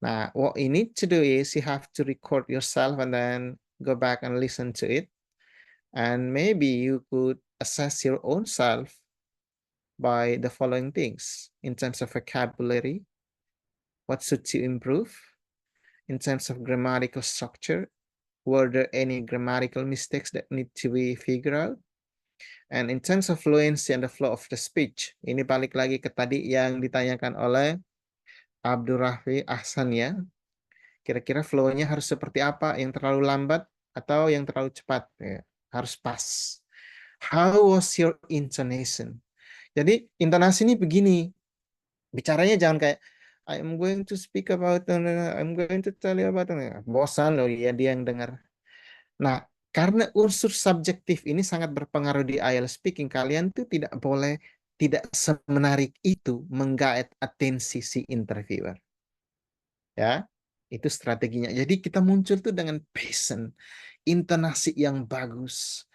Nah, what you need to do is you have to record yourself and then go back and listen to it. And maybe you could assess your own self by the following things. In terms of vocabulary, what should you improve? In terms of grammatical structure, were there any grammatical mistakes that need to be figured out? And in terms of fluency and the flow of the speech, ini balik lagi ke tadi yang ditanyakan oleh Abdul Rafi Ahsan ya. Kira-kira flow-nya harus seperti apa? Yang terlalu lambat atau yang terlalu cepat? Ya, harus pas. How was your intonation? Jadi intonasi ini begini. Bicaranya jangan kayak I'm going to speak about, I'm going to tell you about, bosan loh ya dia yang dengar. Nah, karena unsur subjektif ini sangat berpengaruh di IELTS speaking, kalian tuh tidak boleh tidak semenarik itu menggait atensi si interviewer. Ya, itu strateginya. Jadi kita muncul tuh dengan passion, intonasi yang bagus,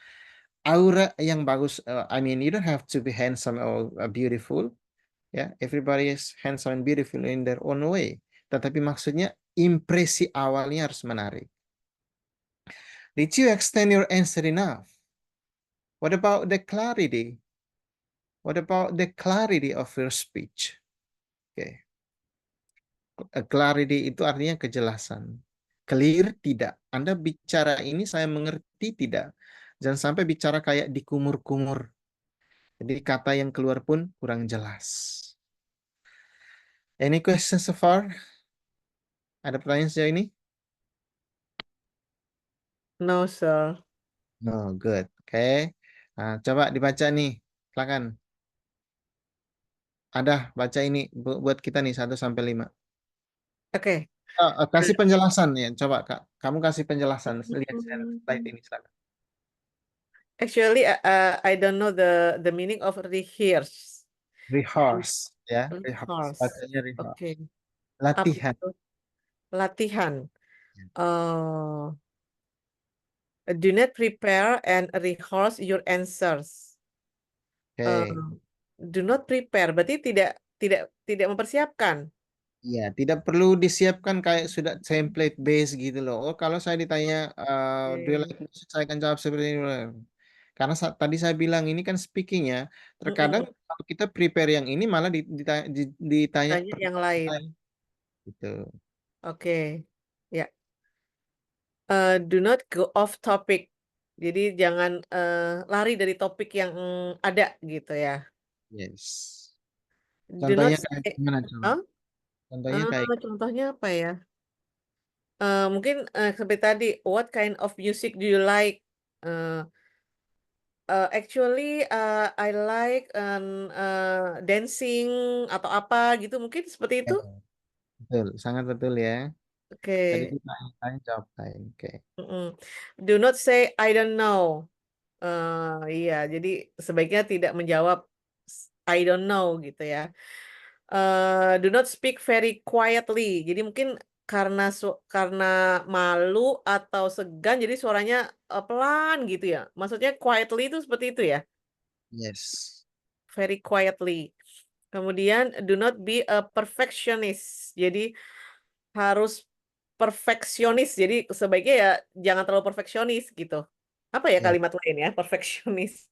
aura yang bagus. I mean, you don't have to be handsome or beautiful. Ya, everybody is handsome and beautiful in their own way. Tetapi maksudnya impresi awalnya harus menarik. Did you extend your answer enough? What about the clarity? What about the clarity of your speech? Okay. Clarity itu artinya kejelasan. Clear tidak. Anda bicara ini saya mengerti tidak? Jangan sampai bicara kayak dikumur-kumur. Jadi kata yang keluar pun kurang jelas. Any questions so far? Ada pertanyaan sejauh ini? No, sir. No, good. Oke. Nah, coba dibaca nih. Silakan. Ada, baca ini buat kita nih 1 sampai 5. Okay. Kasih penjelasan ya. Coba Kak, kamu kasih penjelasan. Lihat slide ini silakan. Actually, I don't know the meaning of rehearse. Rehearse ya, rehearse. Rehearse. Bacanya rehearse. Okay. Latihan. Apa itu? Latihan. Do not prepare and rehearse your answers. Oke. Do not prepare berarti tidak mempersiapkan. Iya, tidak perlu disiapkan kayak sudah template base gitu loh. Oh, kalau saya ditanya, do you like music, saya akan jawab seperti ini. Karena tadi saya bilang ini kan speaking ya. Terkadang kalau kita prepare yang ini malah ditanya Tanya yang lain. gitu. Oke. Ya. Do not go off topic. Jadi jangan lari dari topik yang ada gitu ya. Yes. Do not Contohnya kayak say, gimana coba? Contohnya kayak contohnya apa ya? Mungkin seperti tadi, what kind of music do you like? Actually, I like dancing atau apa gitu. Mungkin seperti itu. betul, sangat betul ya. Oke. Tadi ditanya jawab kayak. Oke. Do not say I don't know. Iya, jadi sebaiknya tidak menjawab I don't know gitu ya. Do not speak very quietly. Jadi mungkin karena malu atau segan jadi suaranya pelan gitu ya. Maksudnya quietly itu seperti itu ya. Yes. Very quietly. Kemudian do not be a perfectionist. Jadi harus perfeksionis. Jadi sebaiknya ya jangan terlalu perfeksionis gitu. Apa ya kalimat lain ya? Perfeksionis.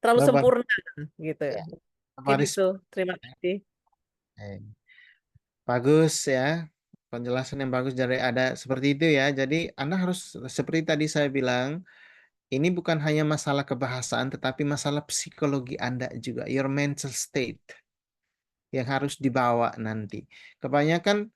Terlalu sempurna gitu ya. Mungkin itu. Terima kasih. Bagus ya. Penjelasan yang bagus dari ada seperti itu ya. Jadi Anda harus seperti tadi saya bilang, ini bukan hanya masalah kebahasaan tetapi masalah psikologi Anda juga, your mental state yang harus dibawa nanti. Kebanyakan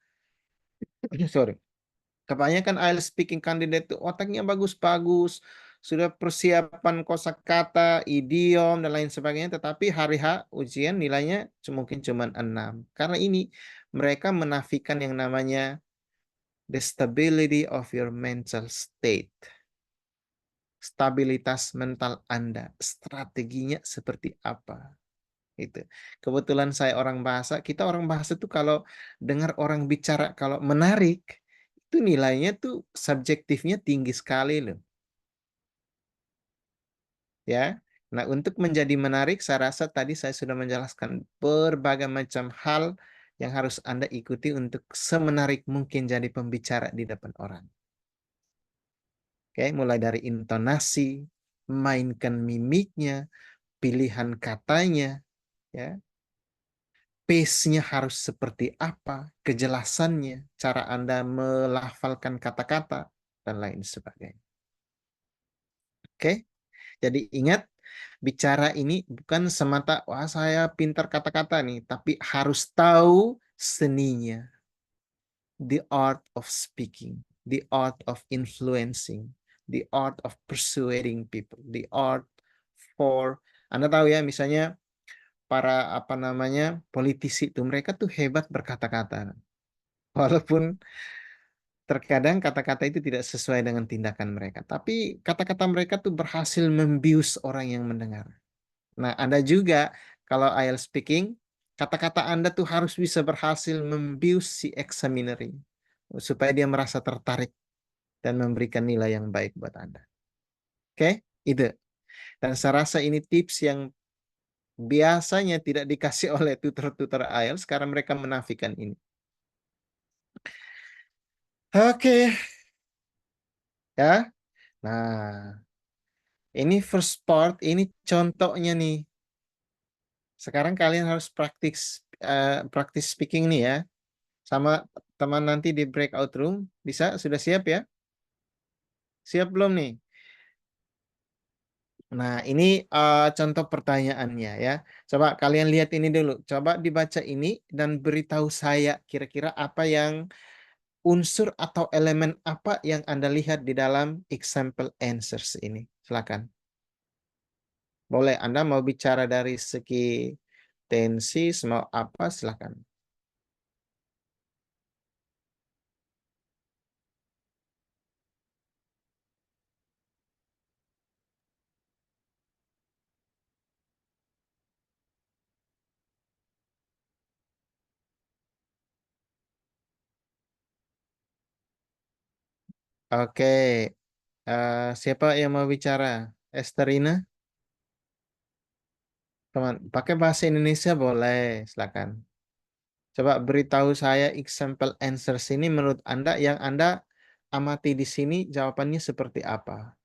Kebanyakan IELTS speaking candidate itu otaknya bagus-bagus, sudah persiapan kosakata, idiom dan lain sebagainya, tetapi hari H ujian nilainya mungkin cuma 6. Karena ini mereka menafikan yang namanya the stability of your mental state. Stabilitas mental Anda, strateginya seperti apa? Itu. Kebetulan saya orang bahasa, kita orang bahasa tuh kalau dengar orang bicara kalau menarik, itu nilainya tuh subjektifnya tinggi sekali loh. Ya. Nah, untuk menjadi menarik, saya rasa tadi saya sudah menjelaskan berbagai macam hal yang harus Anda ikuti untuk semenarik mungkin jadi pembicara di depan orang. Oke, mulai dari intonasi, mainkan mimiknya, pilihan katanya, ya. Pace-nya harus seperti apa, kejelasannya, cara Anda melafalkan kata-kata, dan lain sebagainya. Oke, jadi ingat, bicara ini bukan semata, wah saya pintar kata-kata nih, tapi harus tahu seninya. The art of speaking, the art of influencing, the art of persuading people, the art for, Anda tahu ya, misalnya, para politisi itu mereka tuh hebat berkata-kata walaupun terkadang kata-kata itu tidak sesuai dengan tindakan mereka, tapi kata-kata mereka tuh berhasil membius orang yang mendengar. Nah, Anda juga kalau IELTS speaking, kata-kata Anda tuh harus bisa berhasil membius si examiner ini supaya dia merasa tertarik dan memberikan nilai yang baik buat Anda. Oke, itu. Dan saya rasa ini tips yang biasanya tidak dikasih oleh tutor-tutor IELTS karena mereka menafikan ini. Oke. Ya. Nah, ini first part, ini contohnya nih. Sekarang kalian harus praktis speaking nih ya. Sama teman nanti di breakout room. Bisa? Sudah siap ya? Siap belum nih? Nah, ini contoh pertanyaannya ya. Coba kalian lihat ini dulu. Coba dibaca ini dan beritahu saya kira-kira apa yang unsur atau elemen apa yang Anda lihat di dalam example answers ini. Silakan. Boleh, Anda mau bicara dari segi tensis, mau apa, silakan. Oke, siapa yang mau bicara? Esterina? Teman, pakai bahasa Indonesia boleh, silakan. Coba beritahu saya example answers ini menurut Anda yang Anda amati di sini jawabannya seperti apa?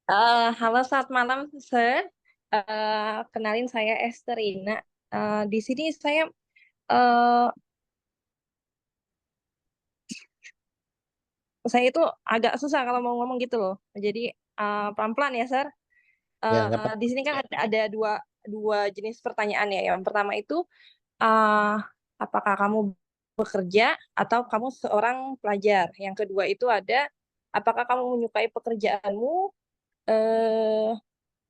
Halo, selamat malam, Sir. Kenalin saya Esterina. Di sini saya eh, itu agak susah kalau mau ngomong gitu loh. Jadi pelan-pelan ya, Sir. Ya, nggak apa-apa. Di sini kan ada dua jenis pertanyaan ya. Yang pertama itu eh, apakah kamu bekerja atau kamu seorang pelajar? Yang kedua itu ada apakah kamu menyukai pekerjaanmu? Eh,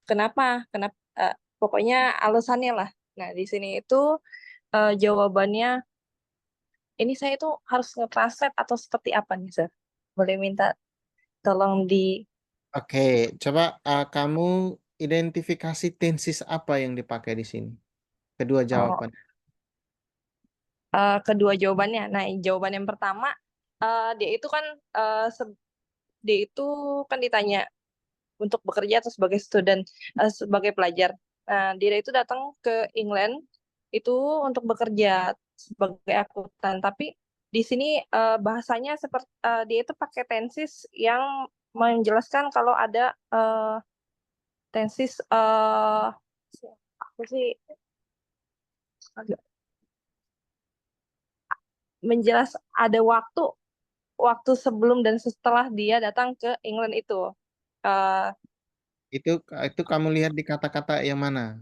Kenapa? Kenapa? Pokoknya alasannya lah. Nah, di sini itu jawabannya ini saya itu harus nge-translate atau seperti apa nih, Sir? Boleh minta tolong di Oke, coba kamu identifikasi tensis apa yang dipakai di sini? Kedua oh, jawaban. kedua jawabannya. Nah, jawaban yang pertama dia itu kan dia itu kan ditanya untuk bekerja atau sebagai student, sebagai pelajar. Nah, dia itu datang ke England itu untuk bekerja sebagai akuntan. Tapi di sini bahasanya seperti dia itu pakai tenses yang menjelaskan kalau ada tenses aku sih agak menjelas ada waktu sebelum dan setelah dia datang ke England itu. Eh, Itu kamu lihat di kata-kata yang mana?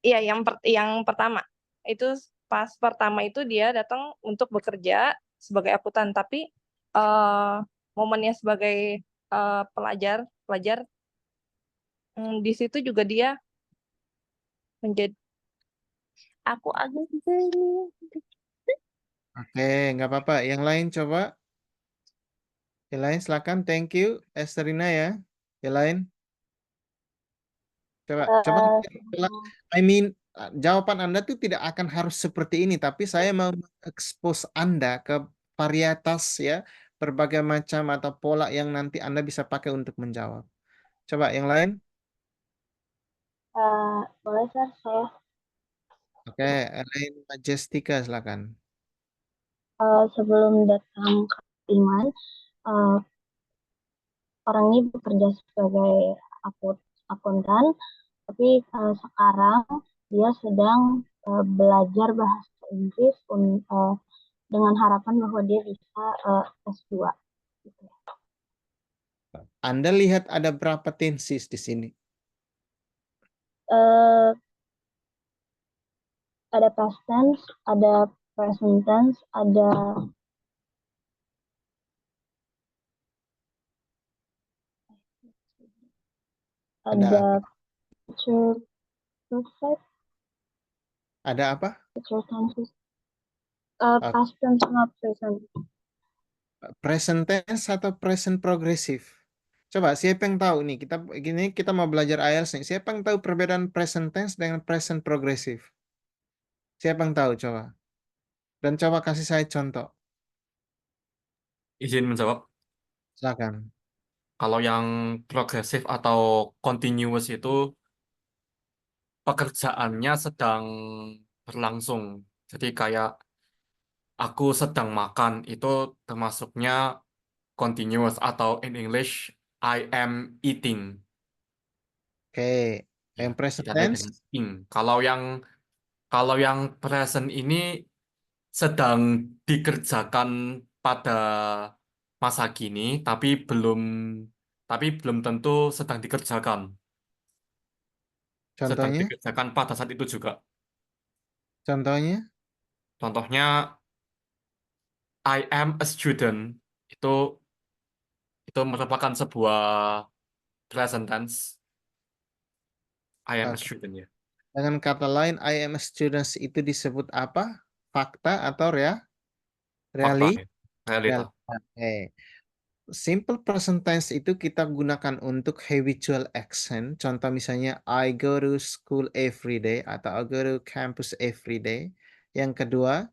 Iya, yang pertama itu pas pertama itu dia datang untuk bekerja sebagai akuntan, tapi eh, momennya sebagai pelajar, di situ juga dia menjadi aku agak geli. Oke, nggak apa-apa. Yang lain coba. Yang lain silakan. Thank you, Esterina ya. Yang lain. Coba. I mean, jawaban Anda tuh tidak akan harus seperti ini, tapi saya mau expose Anda ke varietas ya, berbagai macam atau pola yang nanti Anda bisa pakai untuk menjawab. Coba yang lain. Boleh, Sir, saya Oke, Elaine Majestika silakan. sebelum datang ke Iman, eh, orang ini bekerja sebagai akuntan, tapi sekarang dia sedang belajar bahasa Inggris dengan harapan bahwa dia bisa S2. Gitu. Anda lihat ada berapa tenses di sini? Ada past tense, ada present tense, ada future perfect. Ada apa? Future tenses. Past tense sama present. Present tense atau present progressive? Coba siapa yang tahu nih, kita mau belajar IELTS nih. Siapa yang tahu perbedaan present tense dengan present progressive? Siapa yang tahu coba? Dan coba kasih saya contoh. Izin menjawab. Silakan. Kalau yang progresif atau continuous itu pekerjaannya sedang berlangsung. Jadi kayak aku sedang makan itu termasuknya continuous atau in English I am eating. Oke, yang present Tidak ada tense? dengan ing. Kalau yang present ini sedang dikerjakan pada masa kini, tapi belum tapi belum tentu sedang dikerjakan. Sedang Contohnya, dikerjakan pada saat itu juga. contohnya, Contohnya, I am a student itu merupakan sebuah present tense. I am a oke. student ya. Dengan kata lain, I am a student itu disebut apa? Fakta atau Fakta ya. Realita. realita? Oke. Simple present tense itu kita gunakan untuk habitual action. Contoh misalnya, I go to school every day atau I go to campus every day. Yang kedua,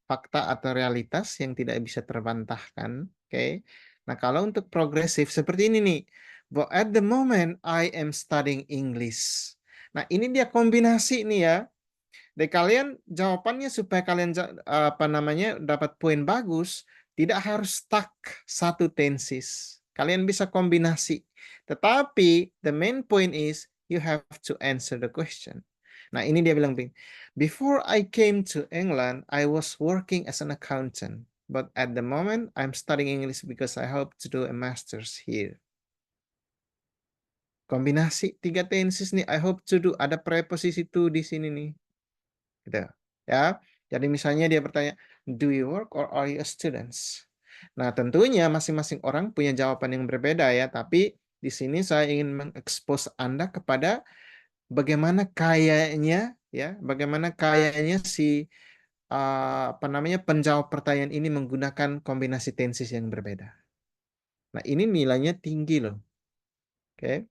fakta atau realitas yang tidak bisa terbantahkan. Oke. Nah, kalau untuk progresif seperti ini nih. But at the moment I am studying English. Nah, ini dia kombinasi nih ya. Dari kalian jawabannya supaya kalian dapat poin bagus, tidak harus stuck satu tenses. Kalian bisa kombinasi. Tetapi the main point is you have to answer the question. Nah, ini dia bilang, before I came to England, I was working as an accountant. But at the moment, I'm studying English because I hope to do a master's here. Kombinasi 3 tenses nih, I hope to do. Ada preposisi to di sini nih. Gitu. Ya. Jadi misalnya dia bertanya, do you work or are you a student? Nah, tentunya masing-masing orang punya jawaban yang berbeda ya, tapi di sini saya ingin mengekspos Anda kepada bagaimana kayanya si penjawab pertanyaan ini menggunakan kombinasi tenses yang berbeda. Nah, ini nilainya tinggi loh. Oke.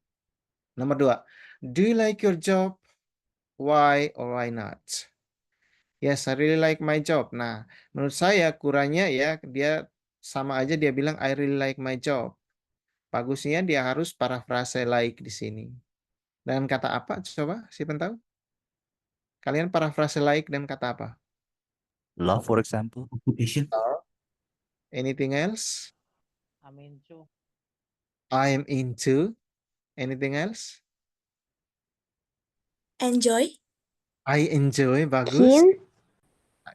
Nomor 2, do you like your job? Why or why not? Yes, I really like my job. Nah, menurut saya kurangnya ya dia sama aja dia bilang I really like my job. Bagusnya dia harus parafrase like di sini. Dengan kata apa? Coba, siapa tahu? Kalian parafrase like dan kata apa? Love, for example. Occupation. Anything else? I'm into. I am into. Anything else? Enjoy. I enjoy. Bagus. Keen.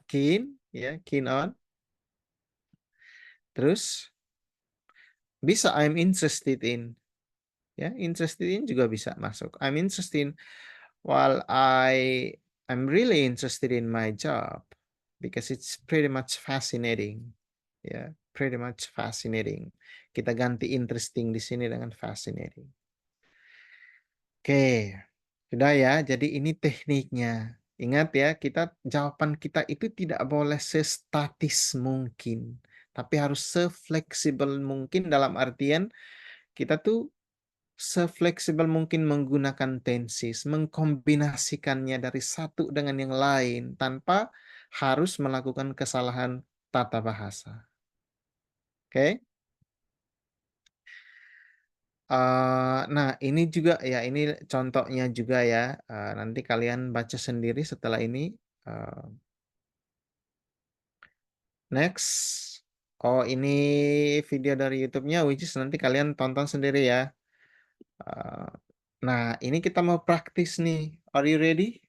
Keen. Ya, keen on. Terus bisa I'm interested in. Ya, interested in juga bisa masuk. I'm interested in. While I'm really interested in my job because it's pretty much fascinating. Ya, pretty much fascinating. Kita ganti interesting di sini dengan fascinating. Oke, sudah ya. Jadi ini tekniknya. Ingat ya, jawaban kita itu tidak boleh sestatis mungkin, tapi harus sefleksibel mungkin dalam artian kita tuh sefleksibel mungkin menggunakan tenses, mengkombinasikannya dari satu dengan yang lain tanpa harus melakukan kesalahan tata bahasa. Oke? Nah, ini juga ya, ini contohnya juga ya. Nanti kalian baca sendiri setelah ini. Next. Oh, ini video dari YouTube-nya, which is nanti kalian tonton sendiri ya. Nah, ini kita mau praktis nih. Are you ready?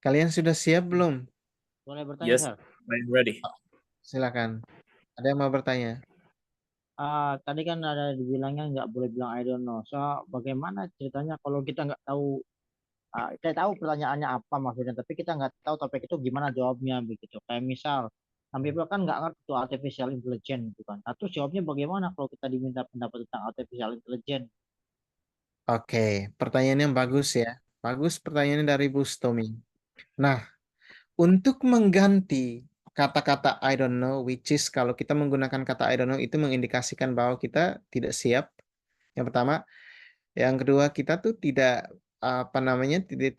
Kalian sudah siap belum? Boleh bertanya, Yes, Sir? I'm ready. Silakan. Ada yang mau bertanya? Tadi kan ada dibilangnya nggak boleh bilang I don't know. So, bagaimana ceritanya kalau kita nggak tahu, kita tahu pertanyaannya apa maksudnya, tapi kita nggak tahu topik itu gimana jawabnya begitu. Kayak misal, some people kan nggak ngerti itu artificial intelligence gitu kan. Nah, terus jawabnya bagaimana kalau kita diminta pendapat tentang artificial intelligence? Oke, pertanyaan yang bagus ya. Bagus pertanyaannya dari Bu Stomi. Nah, untuk mengganti kata-kata I don't know, which is kalau kita menggunakan kata I don't know itu mengindikasikan bahwa kita tidak siap. Yang pertama, yang kedua kita tuh tidak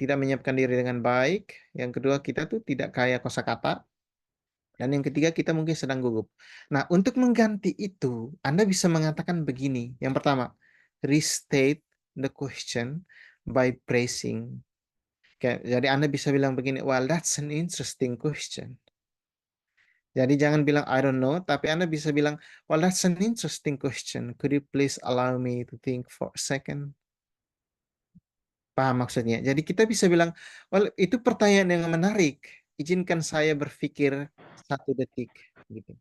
tidak menyiapkan diri dengan baik. Yang kedua kita tuh tidak kaya kosakata. Dan yang ketiga kita mungkin sedang gugup. Nah, untuk mengganti itu, Anda bisa mengatakan begini. Yang pertama, restate the question by praising. Jadi Anda bisa bilang begini, well, that's an interesting question. Jadi jangan bilang I don't know, tapi Anda bisa bilang, well, that's an interesting question. Could you please allow me to think for a second? Paham maksudnya? Jadi kita bisa bilang, well, itu pertanyaan yang menarik. Izinkan saya berpikir 1 detik. Gitu.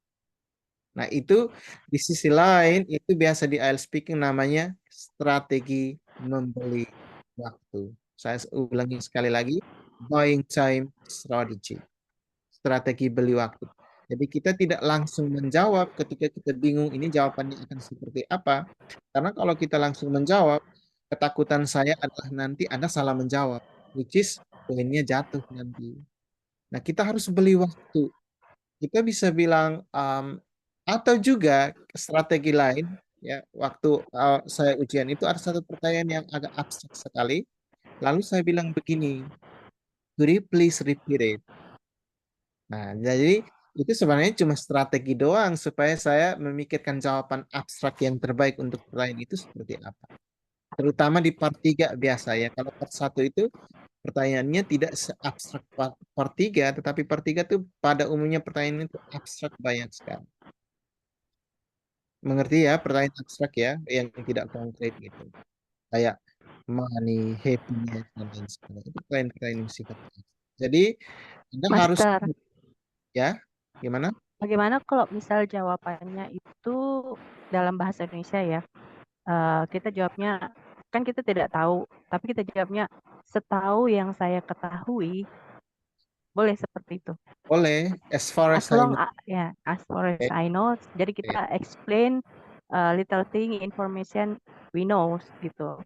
Nah, itu di sisi lain itu biasa di IELTS speaking namanya strategi membeli waktu. Saya ulangi sekali lagi, buying time strategy. Strategi beli waktu. Jadi kita tidak langsung menjawab ketika kita bingung ini jawabannya akan seperti apa. Karena kalau kita langsung menjawab, ketakutan saya adalah nanti Anda salah menjawab, which is poinnya jatuh nanti. Nah, kita harus beli waktu. Kita bisa bilang, atau juga strategi lain, ya, waktu saya ujian itu ada satu pertanyaan yang agak abstrak sekali. Lalu saya bilang begini, could you please repeat it? Nah, jadi itu sebenarnya cuma strategi doang supaya saya memikirkan jawaban abstrak yang terbaik untuk pertanyaan itu seperti apa. Terutama di part 3 biasa ya. Kalau part 1 itu pertanyaannya tidak seabstrak part 3, tetapi part 3 itu pada umumnya pertanyaan itu abstrak banyak sekali. Mengerti ya, pertanyaan abstrak ya, yang tidak konkret gitu. Kayak money, happiness, dan lain sebagainya. Itu pertanyaan-pertanyaan yang sifatnya abstrak. Jadi, Anda harus, Master, ya, gimana? bagaimana kalau misal jawabannya itu dalam bahasa Indonesia ya? Kita jawabnya, kan kita tidak tahu, tapi kita jawabnya setahu yang saya ketahui, boleh seperti itu. Boleh, as far as As I long know. as far as Okay. I know, jadi kita explain little thing information we know gitu.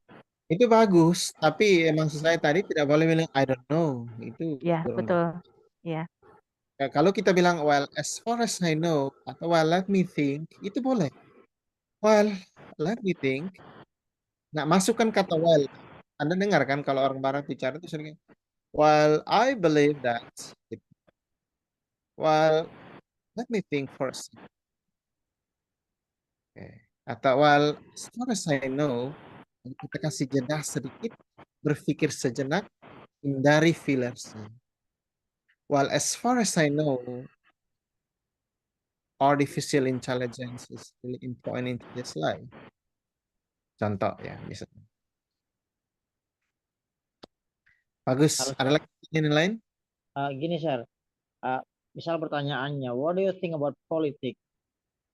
Itu bagus, tapi maksud saya tadi tidak boleh bilang I don't know. Itu Ya, kurang betul. bagus. Ya. Kalau kita bilang well, as far as I know, atau well, let me think, itu boleh. Well, let me think. Nah, masukkan kata well. Anda dengar kan kalau orang barat bicara itu sering, well, I believe that. Gitu. Well, let me think first. Okay. Atau well, as far as I know, kita kasih jeda sedikit, berpikir sejenak, hindari fillersnya. Well, as far as I know, artificial intelligence is really important in this life. Contoh ya, bisa. Bagus. Halo, Ada lagi yang lain? gini, Sir. Misal pertanyaannya, what do you think about politics?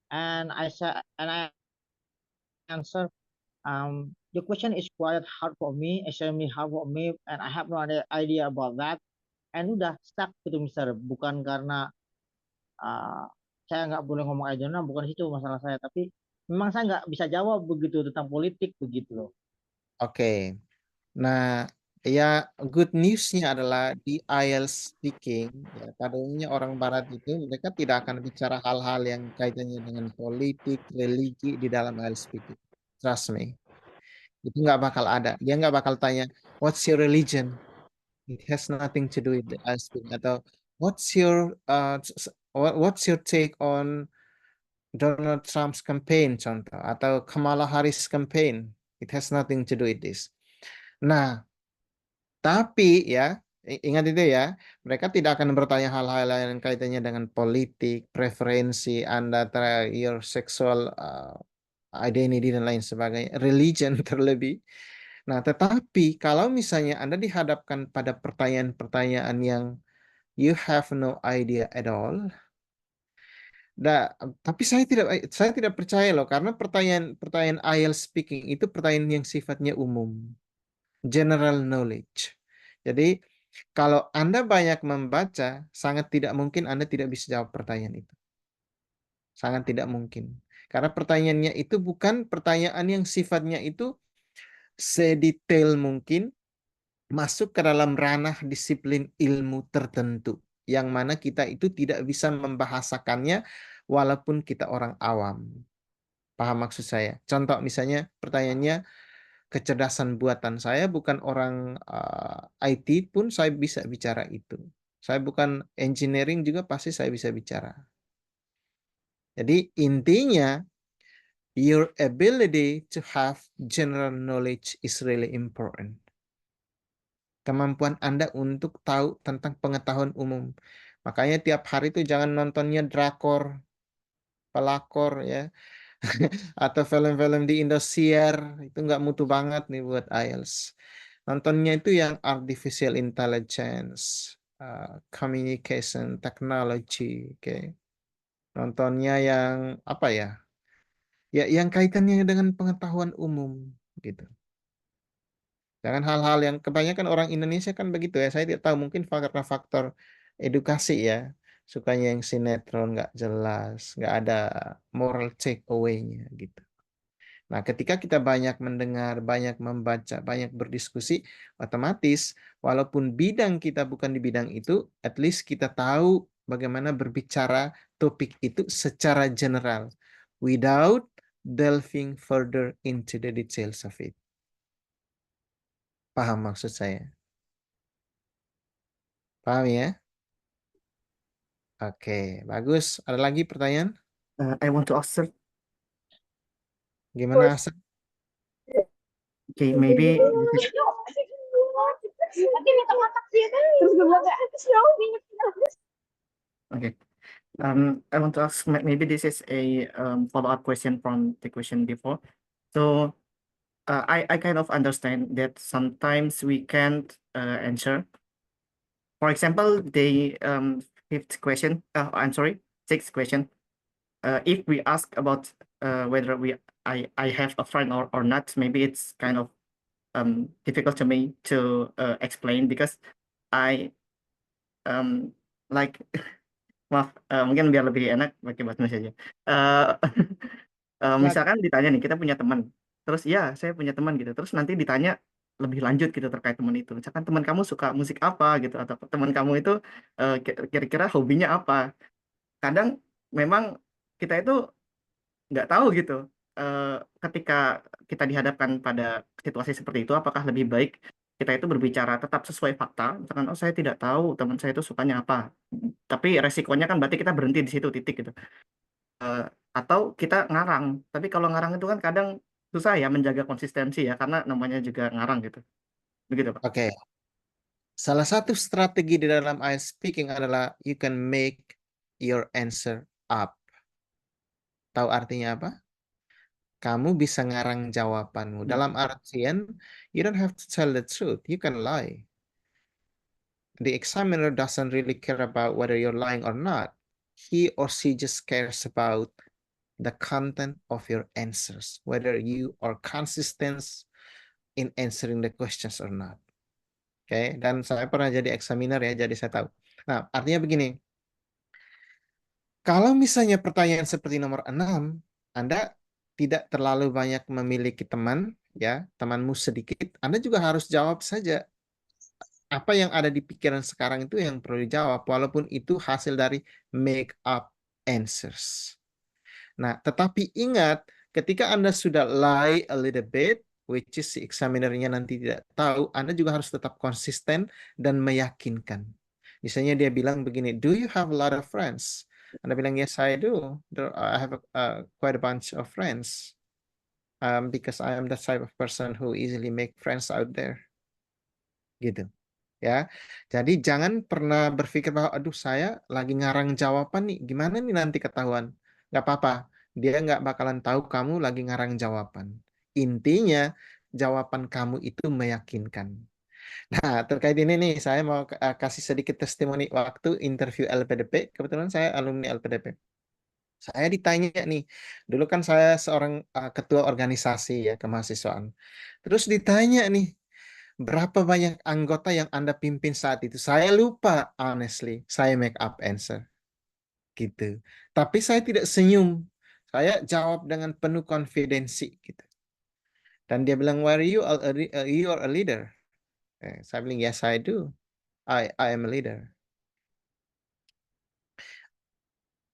And I answer, the question is quite hard for me, extremely hard for me, and I have no idea about that. And udah stuck gitu, Mister. Bukan karena saya nggak boleh ngomong aja, bukan itu masalah saya, tapi memang saya nggak bisa jawab begitu tentang politik begitu loh. Oke. Nah, ya good news-nya adalah di IELTS speaking, ya, pada umumnya orang barat itu mereka tidak akan bicara hal-hal yang kaitannya dengan politik, religi di dalam IELTS speaking. Trust me. Itu nggak bakal ada. Dia nggak bakal tanya, what's your religion? It has nothing to do with the IELTS speaking. Atau what's your take on Donald Trump's campaign, contoh, atau Kamala Harris campaign? It has nothing to do with this. Nah, tapi ya, ingat itu ya, mereka tidak akan bertanya hal-hal yang kaitannya dengan politik, preferensi Anda, your sexual identity dan lain sebagainya, religion terlebih. Nah, tetapi kalau misalnya Anda dihadapkan pada pertanyaan-pertanyaan yang you have no idea at all, tapi saya tidak percaya loh, karena pertanyaan IELTS speaking itu pertanyaan yang sifatnya umum, general knowledge. Jadi kalau Anda banyak membaca, sangat tidak mungkin Anda tidak bisa jawab pertanyaan itu. Sangat tidak mungkin. Karena pertanyaannya itu bukan pertanyaan yang sifatnya itu sedetail mungkin masuk ke dalam ranah disiplin ilmu tertentu, yang mana kita itu tidak bisa membahasakannya walaupun kita orang awam. Paham maksud saya? Contoh misalnya pertanyaannya, kecerdasan buatan, saya bukan orang IT pun saya bisa bicara itu. Saya bukan engineering juga pasti saya bisa bicara. Jadi intinya, your ability to have general knowledge is really important. Kemampuan Anda untuk tahu tentang pengetahuan umum. Makanya tiap hari itu jangan nontonnya drakor, pelakor ya. Atau film-film di Indosiar, itu nggak mutu banget nih buat IELTS. Nontonnya itu yang artificial intelligence, communication, technology, okay. Nontonnya yang apa ya? Ya, yang kaitannya dengan pengetahuan umum gitu. Jangan hal-hal yang kebanyakan orang Indonesia kan begitu ya. Saya tidak tahu mungkin karena faktor edukasi ya. Sukanya yang sinetron nggak jelas, nggak ada moral take away-nya gitu. Nah, ketika kita banyak mendengar, banyak membaca, banyak berdiskusi, otomatis walaupun bidang kita bukan di bidang itu, at least kita tahu bagaimana berbicara topik itu secara general, without delving further into the details of it. Paham maksud saya? Paham ya? Oke, bagus. Ada lagi pertanyaan? I want to ask, sir. Gimana, Asep? Okay, maybe this is okay. I want to ask, maybe this is a follow-up question from the question before. So, I kind of understand that sometimes we can't answer. For example, the fifth question, I'm sorry, sixth question. If we ask about whether I have a friend or not, maybe it's kind of difficult to me to explain because I like maaf, mungkin biar lebih enak pakai bahasa Indonesia aja. Misalkan ditanya nih, kita punya teman, terus ya saya punya teman gitu, terus nanti ditanya lebih lanjut gitu terkait teman itu. Misalkan teman kamu suka musik apa gitu, atau teman kamu itu kira-kira hobinya apa. Kadang memang kita itu nggak tahu gitu. Ketika kita dihadapkan pada situasi seperti itu, apakah lebih baik kita itu berbicara tetap sesuai fakta, misalkan oh saya tidak tahu teman saya itu sukanya apa, tapi resikonya kan berarti kita berhenti di situ titik gitu. Eh, atau kita ngarang, tapi kalau ngarang itu kan kadang susah ya menjaga konsistensi ya, karena namanya juga ngarang gitu, begitu Pak. Oke. Salah satu strategi di dalam IELTS speaking adalah you can make your answer up. Tahu artinya apa? Kamu bisa ngarang jawabanmu. Dalam artian, you don't have to tell the truth. You can lie. The examiner doesn't really care about whether you're lying or not. He or she just cares about the content of your answers, whether you are consistent in answering the questions or not. Oke, dan saya pernah jadi examiner ya, jadi saya tahu. Nah, artinya begini. Kalau misalnya pertanyaan seperti nomor 6, Anda tidak terlalu banyak memiliki teman, ya, temanmu sedikit, Anda juga harus jawab saja. Apa yang ada di pikiran sekarang itu yang perlu dijawab, walaupun itu hasil dari make up answers. Nah, tetapi ingat, ketika Anda sudah lie a little bit, which is si examinernya nanti tidak tahu, Anda juga harus tetap konsisten dan meyakinkan. Misalnya dia bilang begini, do you have a lot of friends? Anda bilang, yes, I do. I have quite a bunch of friends. Because I am the type of person who easily make friends out there. Gitu. Ya, jadi jangan pernah berpikir bahwa, aduh saya lagi ngarang jawaban nih, gimana nih nanti ketahuan? Gak apa-apa, dia nggak bakalan tahu kamu lagi ngarang jawaban. Intinya, jawaban kamu itu meyakinkan. Nah, terkait ini nih, saya mau kasih sedikit testimoni waktu interview LPDP. Kebetulan saya alumni LPDP. Saya ditanya nih, dulu kan saya seorang ketua organisasi ya kemahasiswaan. Terus ditanya nih, berapa banyak anggota yang Anda pimpin saat itu? Saya lupa, honestly. Saya make up answer. Gitu. Tapi saya tidak senyum. Saya jawab dengan penuh konfidensi. Gitu. Dan dia bilang, were you you are a leader? Saya bilang, yes, I do. I am a leader.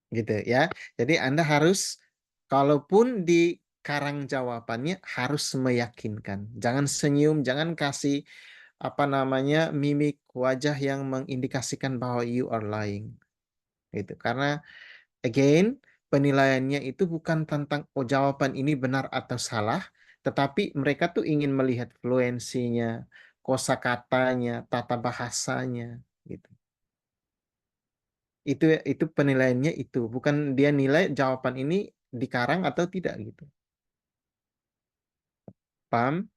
Gitu ya. Jadi Anda harus, kalaupun di karang jawabannya, harus meyakinkan. Jangan senyum, jangan kasih apa namanya mimik wajah yang mengindikasikan bahwa you are lying. Gitu. Karena again, penilaiannya itu bukan tentang oh jawaban ini benar atau salah, tetapi mereka tuh ingin melihat fluensinya, kosakatanya, tata bahasanya gitu. Itu penilaiannya itu, bukan dia nilai jawaban ini dikarang atau tidak gitu. Paham?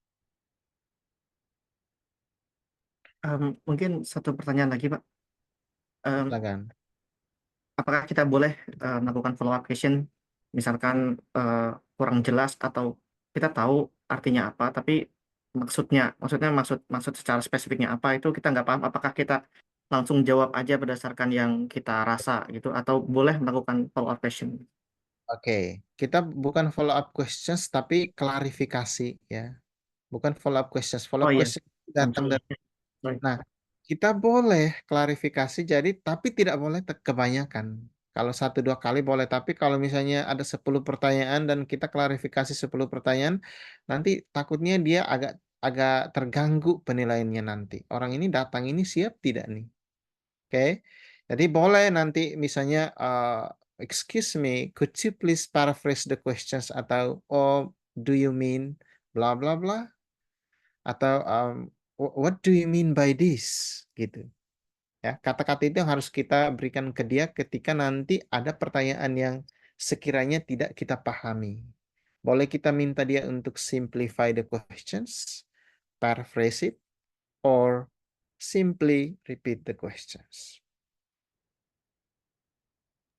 Mungkin satu pertanyaan lagi Pak. Silakan. apakah kita boleh melakukan follow up question, misalkan kurang jelas atau kita tahu artinya apa, tapi maksud secara spesifiknya apa itu kita nggak paham, apakah kita langsung jawab aja berdasarkan yang kita rasa gitu, atau boleh melakukan follow up question? Oke, kita bukan follow up questions tapi klarifikasi ya. Bukan follow up questions. Follow Oh up iya, question datang sorry. dari. Nah, kita boleh klarifikasi jadi tapi tidak boleh kebanyakan. Kalau 1-2 kali boleh, tapi kalau misalnya ada 10 pertanyaan dan kita klarifikasi 10 pertanyaan, nanti takutnya dia agak agak terganggu penilaiannya nanti. Orang ini datang ini siap tidak nih? Oke. Jadi boleh nanti misalnya excuse me, could you please paraphrase the questions atau oh do you mean bla bla bla atau what do you mean by this gitu. Ya, kata-kata itu yang harus kita berikan ke dia ketika nanti ada pertanyaan yang sekiranya tidak kita pahami. Boleh kita minta dia untuk simplify the questions, paraphrase it, or simply repeat the questions.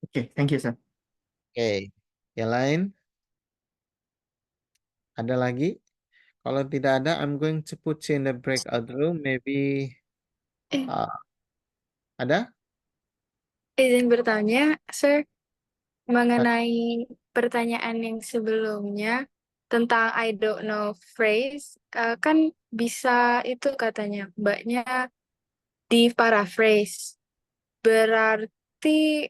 Oke, thank you, sir. Oke, yang lain? Ada lagi? Kalau tidak ada, I'm going to put you in the breakout room. Maybe ada? Izin bertanya, Sir, mengenai pertanyaan yang sebelumnya tentang I don't know phrase, kan bisa itu katanya Mbaknya di paraphrase. Berarti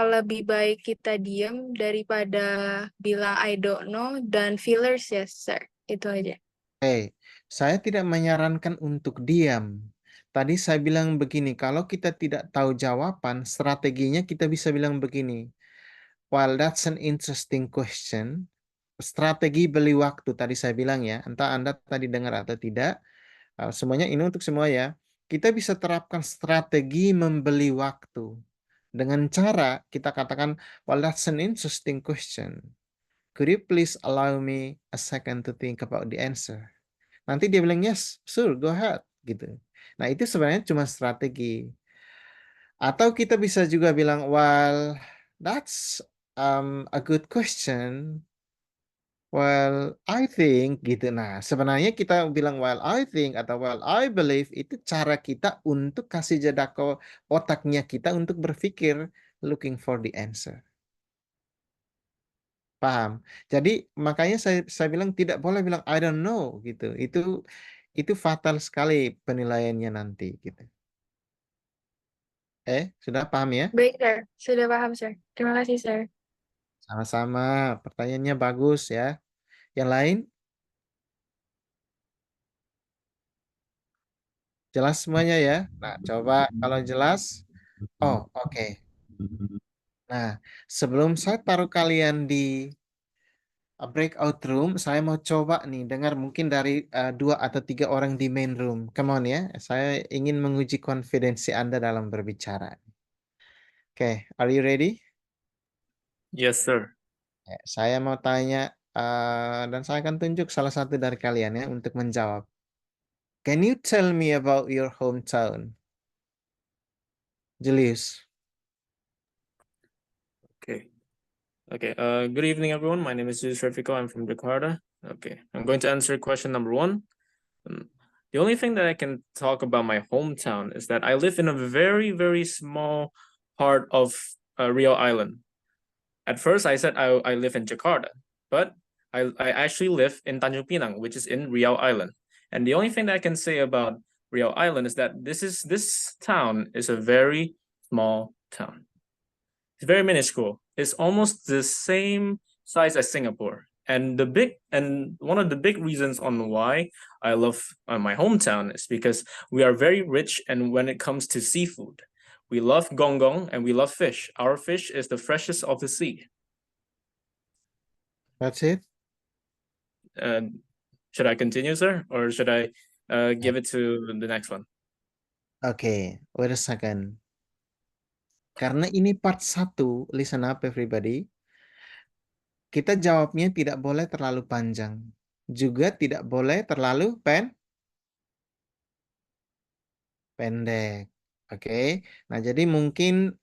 lebih baik kita diam daripada bilang I don't know dan fillers ya, Sir. Itu aja. Saya tidak menyarankan untuk diam. Tadi saya bilang begini, kalau kita tidak tahu jawaban, strateginya kita bisa bilang begini. Well, that's an interesting question. Strategi beli waktu tadi saya bilang ya, entah Anda tadi dengar atau tidak. Semuanya ini untuk semua ya. Kita bisa terapkan strategi membeli waktu. Dengan cara kita katakan, well, that's an interesting question. Could you please allow me a second to think about the answer? Nanti dia bilang, yes, sure, go ahead. Gitu. Nah, itu sebenarnya cuma strategi. Atau kita bisa juga bilang, well, that's a good question. Well, I think gitu. Nah, sebenarnya kita bilang well, I think atau well, I believe itu cara kita untuk kasih jeda ke otaknya kita untuk berpikir looking for the answer. Paham? Jadi makanya saya bilang tidak boleh bilang I don't know gitu. Itu fatal sekali penilaiannya nanti gitu. Sudah paham ya? Baik, Sir. Sudah paham, Sir. Terima kasih, Sir. Sama-sama. Pertanyaannya bagus ya. Yang lain? Jelas semuanya ya? Nah, coba kalau jelas. Oh, oke. Nah, sebelum saya taruh kalian di breakout room, saya mau coba nih dengar mungkin dari 2 atau 3 orang di main room. Come on ya, saya ingin menguji konfidensi Anda dalam berbicara. Oke, are you ready? Yes, sir. Saya mau tanya dan saya akan tunjuk salah satu dari kalian ya untuk menjawab. Can you tell me about your hometown? Julius. Okay. Okay. Good evening, everyone. My name is Julius Refico. I'm from Jakarta. Okay. I'm going to answer question number 1. The only thing that I can talk about my hometown is that I live in a very, very small part of Riau Island. At first, I said I live in Jakarta, but I actually live in Tanjung Pinang, which is in Riau Island. And the only thing that I can say about Riau Island is that this town is a very small town. It's very minuscule. It's almost the same size as Singapore. And one of the big reasons on why I love my hometown is because we are very rich, and when it comes to seafood, we love gonggong and we love fish. Our fish is the freshest of the sea. That's it? Should I continue, sir? Or should I give it to the next one? Okay, wait a second. Karena ini part 1, listen up everybody. Kita jawabnya tidak boleh terlalu panjang. Juga tidak boleh terlalu pendek. Oke. Nah, jadi mungkin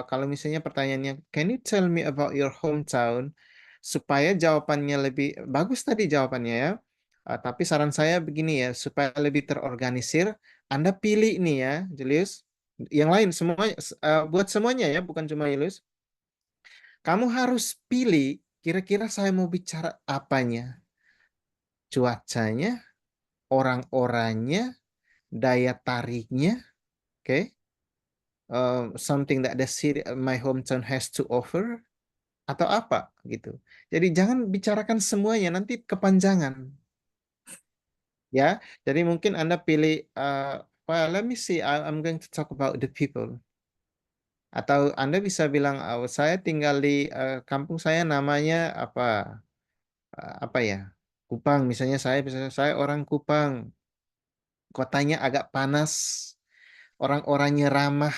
kalau misalnya pertanyaannya, can you tell me about your hometown? Supaya jawabannya lebih bagus tadi jawabannya ya. Tapi saran saya begini ya, supaya lebih terorganisir, Anda pilih nih ya, Julius. Yang lain semuanya, buat semuanya ya, bukan cuma Julius. Kamu harus pilih kira-kira saya mau bicara apanya. Cuacanya, orang-orangnya, daya tariknya, oke? Something that the city, my hometown has to offer, atau apa gitu. Jadi jangan bicarakan semuanya, nanti kepanjangan. Ya, jadi mungkin Anda pilih, well, let me see, I'm going to talk about the people. Atau Anda bisa bilang, oh, saya tinggal di kampung saya namanya apa ya? Kupang, misalnya saya orang Kupang, kotanya agak panas, orang-orangnya ramah,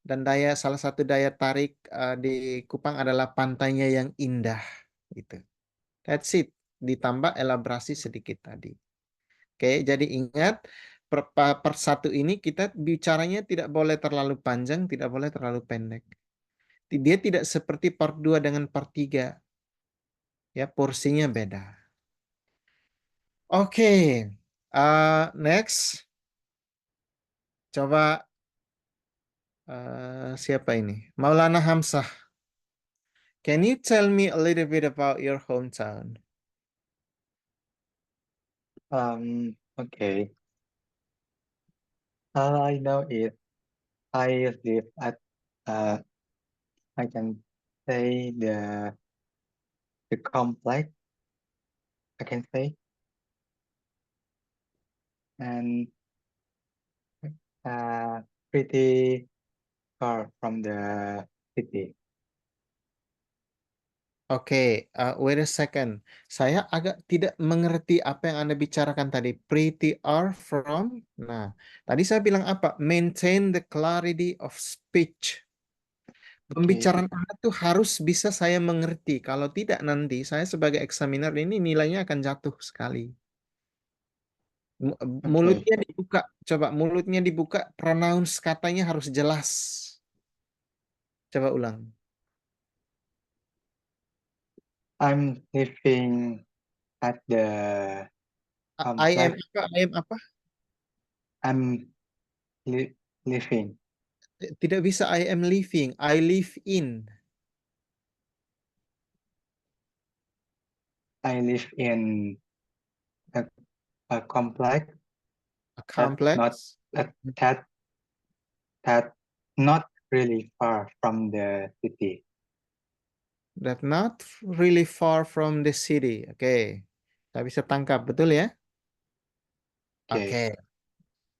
dan salah satu daya tarik di Kupang adalah pantainya yang indah, gitu. That's it. Ditambah elaborasi sedikit tadi. Oke, jadi ingat per satu ini kita bicaranya tidak boleh terlalu panjang, tidak boleh terlalu pendek. Dia tidak seperti part 2 dengan part 3. Ya, porsinya beda. Oke, next. Coba siapa ini? Maulana Hamzah. Can you tell me a little bit about your hometown? Okay. I know it. I live at I can say the complex, I can say, and pretty far from the city. Oke, wait a second. Saya agak tidak mengerti apa yang Anda bicarakan tadi. Pretty are from. Nah, tadi saya bilang apa? Maintain the clarity of speech. Pembicaraan Anda tuh harus bisa saya mengerti. Kalau tidak nanti saya sebagai examiner ini nilainya akan jatuh sekali. Mulutnya dibuka. Coba mulutnya dibuka. Pronounce katanya harus jelas. Coba ulang. I'm living at the I am complex. apa? I am apa? I'm living. Tidak bisa I am living. I live in. I live in a complex. A complex. That not really far from the city. That not really far from the city. Oke. Kita bisa tangkap, betul ya? Oke.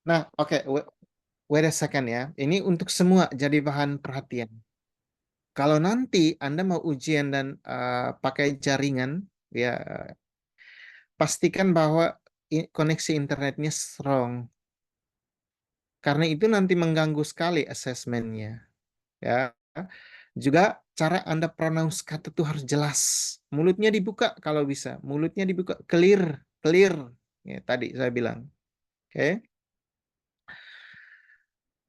Nah, oke. Wait a second ya. Ini untuk semua jadi bahan perhatian. Kalau nanti Anda mau ujian dan pakai jaringan, ya pastikan bahwa koneksi internetnya strong. Karena itu nanti mengganggu sekali asesmennya. Ya. Juga cara Anda pronounce kata itu harus jelas. Mulutnya dibuka kalau bisa. Mulutnya dibuka. Clear. Clear. Ya, tadi saya bilang. Oke.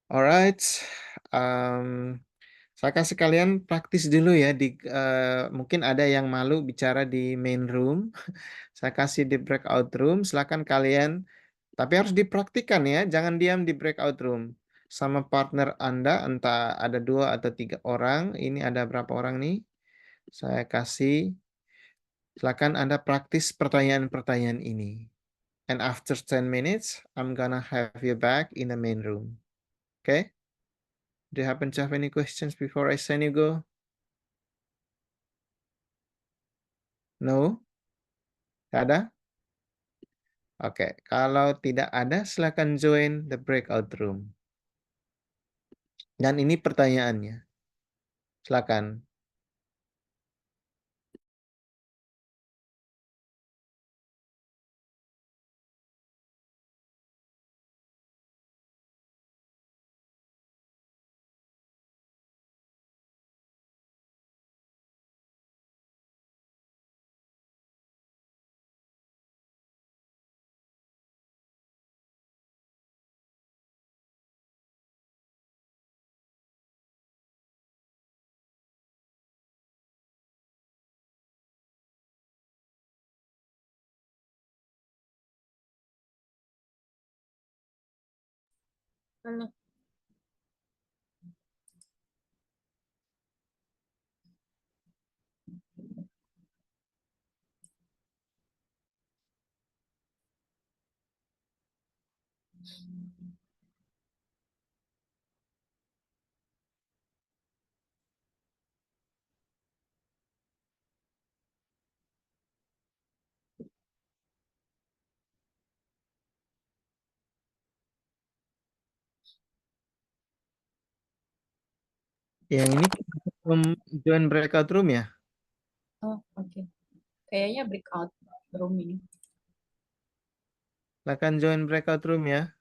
Alright. Saya kasih kalian praktis dulu ya. Mungkin ada yang malu bicara di main room. Saya kasih di breakout room. Silakan kalian. Tapi harus dipraktikkan ya. Jangan diam di breakout room. Sama partner Anda. Entah ada 2 atau 3 orang. Ini ada berapa orang nih? Saya kasih. Silakan Anda praktis pertanyaan-pertanyaan ini. And after 10 minutes, I'm gonna have you back in the main room. Okay? Do you happen to have any questions before I send you go? No? Tidak ada? Oke, kalau tidak ada, silakan join the breakout room. Dan ini pertanyaannya. Silakan. Halo. Yang ini join breakout room ya? Oh, oke. Kayaknya breakout room ini. Silakan join breakout room ya.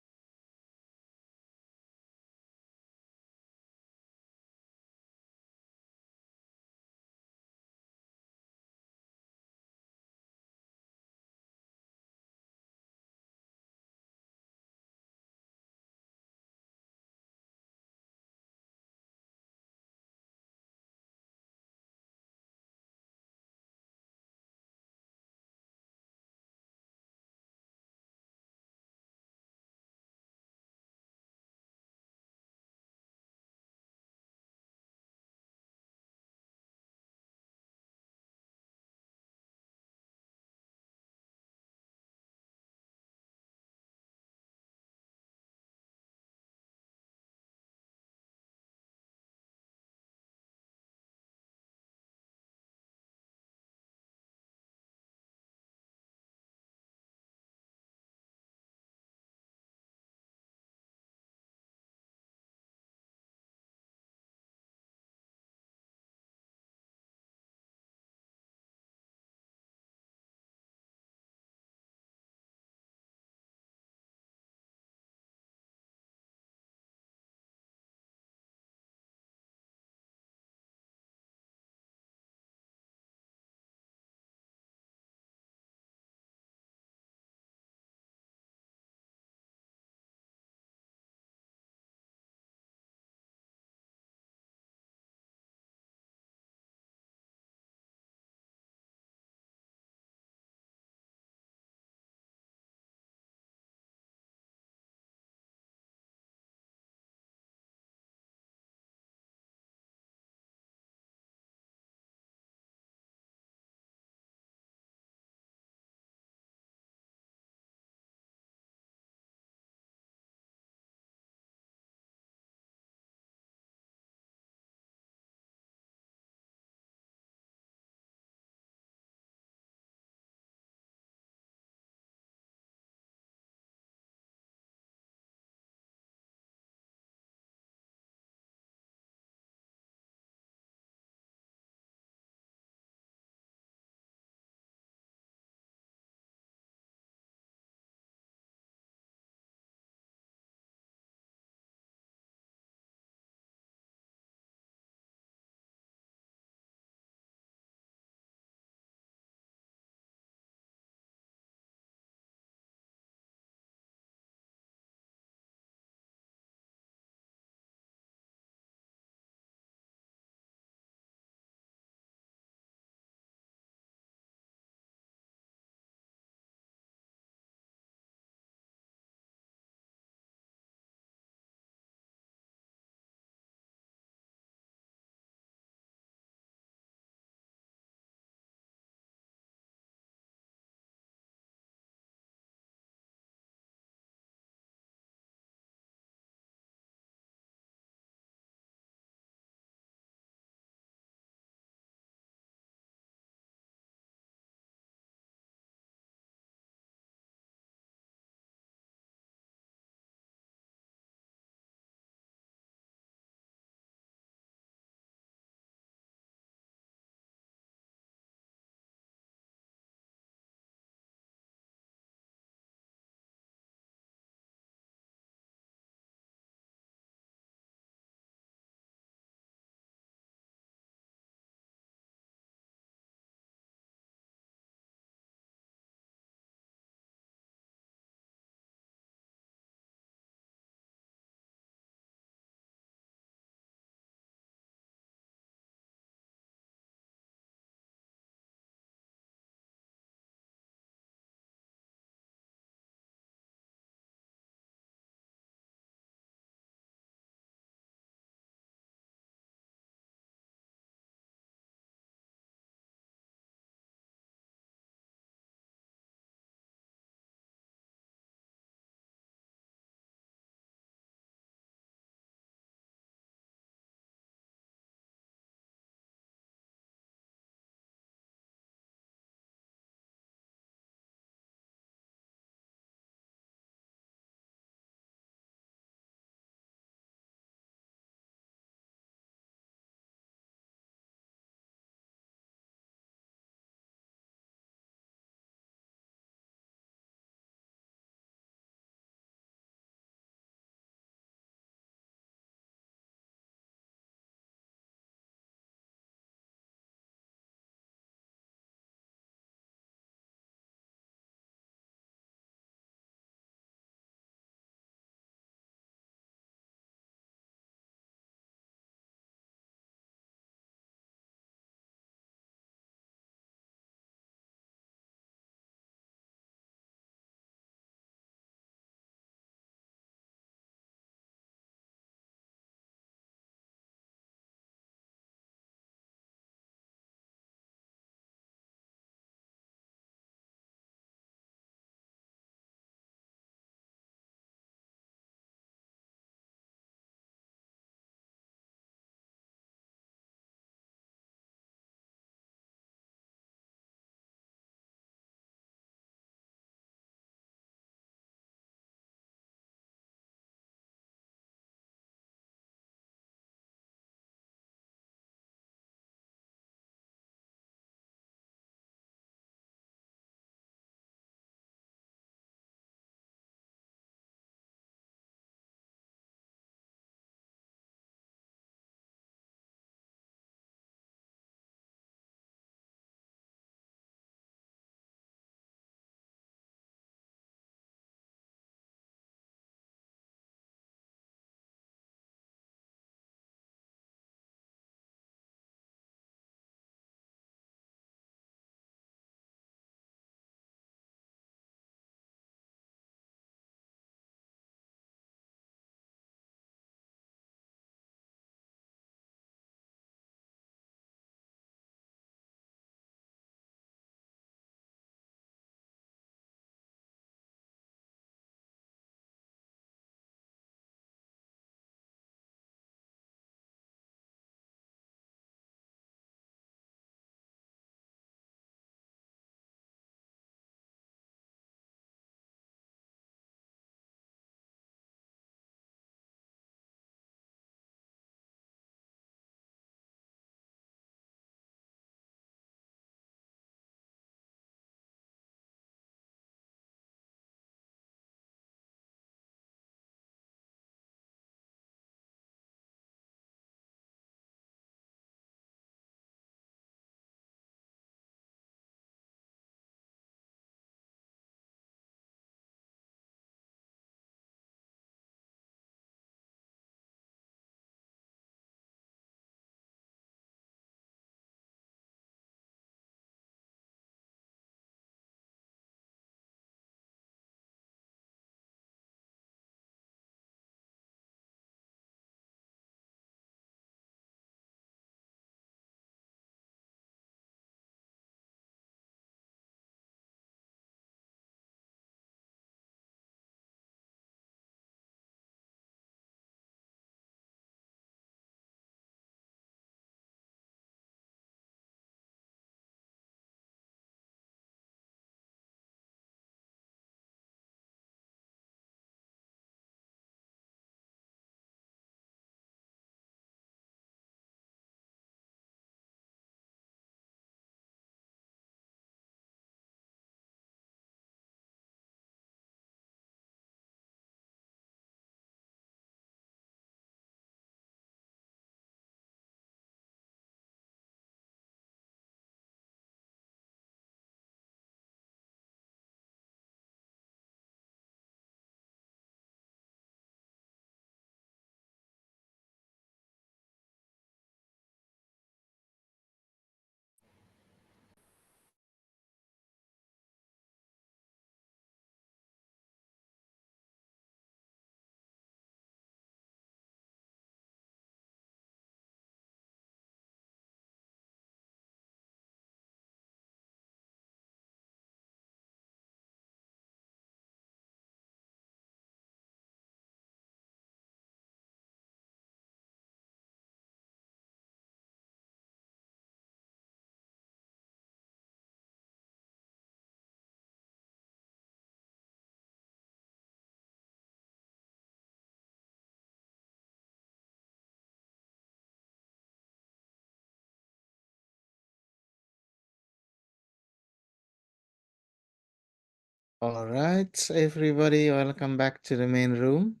Alright, everybody, welcome back to the main room.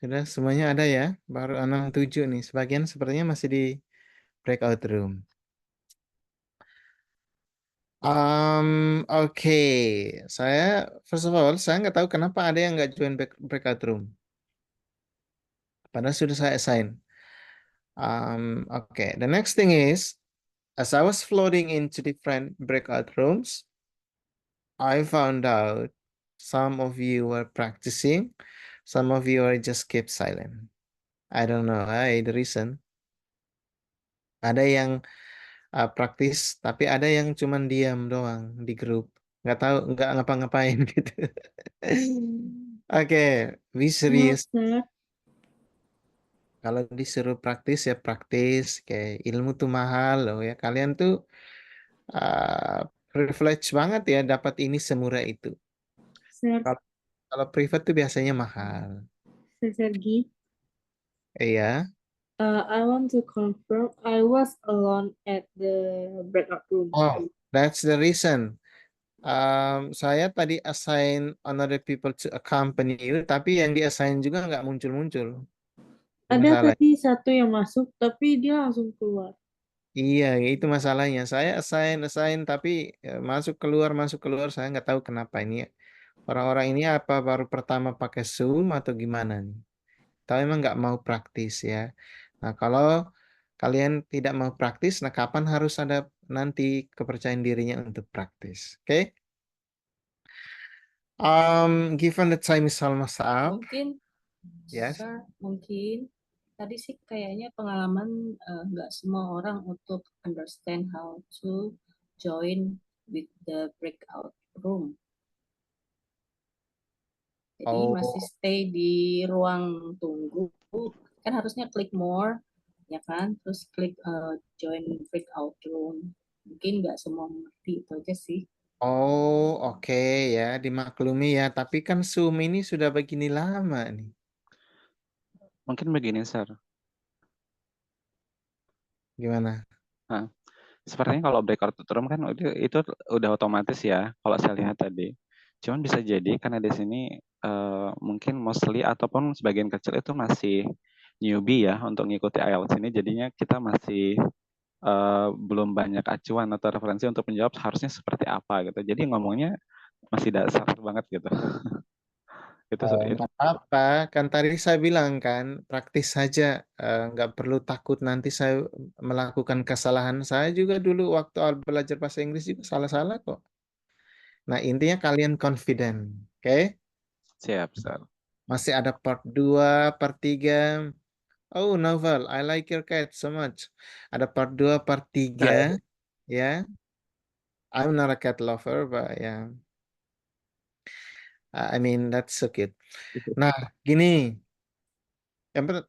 Sudah semuanya ada ya? Baru 6-7 nih. Sebagian sepertinya masih di breakout room. Oke. Saya first of all, saya nggak tahu kenapa ada yang nggak join breakout room. Padahal sudah saya assign. Okay. The next thing is, as I was floating into different breakout rooms, I found out some of you were practicing, some of you are just kept silent. I don't know the reason. Ada yang praktis, tapi ada yang cuman diam doang di grup. Nggak tahu, nggak ngapa-ngapain gitu. Oke, be serious. Kalau disuruh praktis ya praktis. Kayak ilmu tuh mahal loh ya. Kalian tuh privilege banget ya dapat ini semurah itu. Sir, Kalau privat tuh biasanya mahal. Sir Sergi, Iya. I want to confirm I was alone at the breakout room. Oh, that's the reason. Saya tadi assign another people to accompany you, tapi yang di-assign juga nggak muncul-muncul. Ada Masalah. tadi satu yang masuk, tapi dia langsung keluar. Iya, itu masalahnya. Saya assign, tapi masuk keluar, saya nggak tahu kenapa ini. Orang-orang ini apa baru pertama pakai Zoom atau gimana nih? Tapi emang nggak mau praktis ya. Nah, kalau kalian tidak mau praktis, nah kapan harus ada nanti kepercayaan dirinya untuk praktis? Oke? Given the time is almost up. Mungkin, Yes. Sir, mungkin tadi sih kayaknya pengalaman nggak semua orang untuk understand how to join with the breakout room. Jadi masih stay di ruang tunggu, kan harusnya klik more, ya kan? Terus klik join breakout room. Mungkin nggak semua mengerti, itu aja sih. Oh, oke ya, dimaklumi ya. Tapi kan Zoom ini sudah begini lama nih. Mungkin begini, Sir. Gimana? Nah, sepertinya kalau breakout room kan itu udah otomatis ya, kalau saya lihat tadi. Cuman bisa jadi karena di sini mungkin mostly ataupun sebagian kecil itu masih newbie ya untuk mengikuti IELTS ini, jadinya kita masih belum banyak acuan atau referensi untuk menjawab harusnya seperti apa gitu. Jadi ngomongnya masih dasar banget gitu. Itu Nggak apa, kan tadi saya bilang kan, praktis saja, nggak perlu takut nanti saya melakukan kesalahan. Saya juga dulu waktu belajar bahasa Inggris juga salah-salah kok. Nah, intinya kalian confident, oke? Siap, Sir. Masih ada part 2, part 3. Oh, Novel, I like your cat so much. Ada part 2, part 3, ya. I'm not a cat lover, but yeah. I mean, that's so cute. Nah, gini.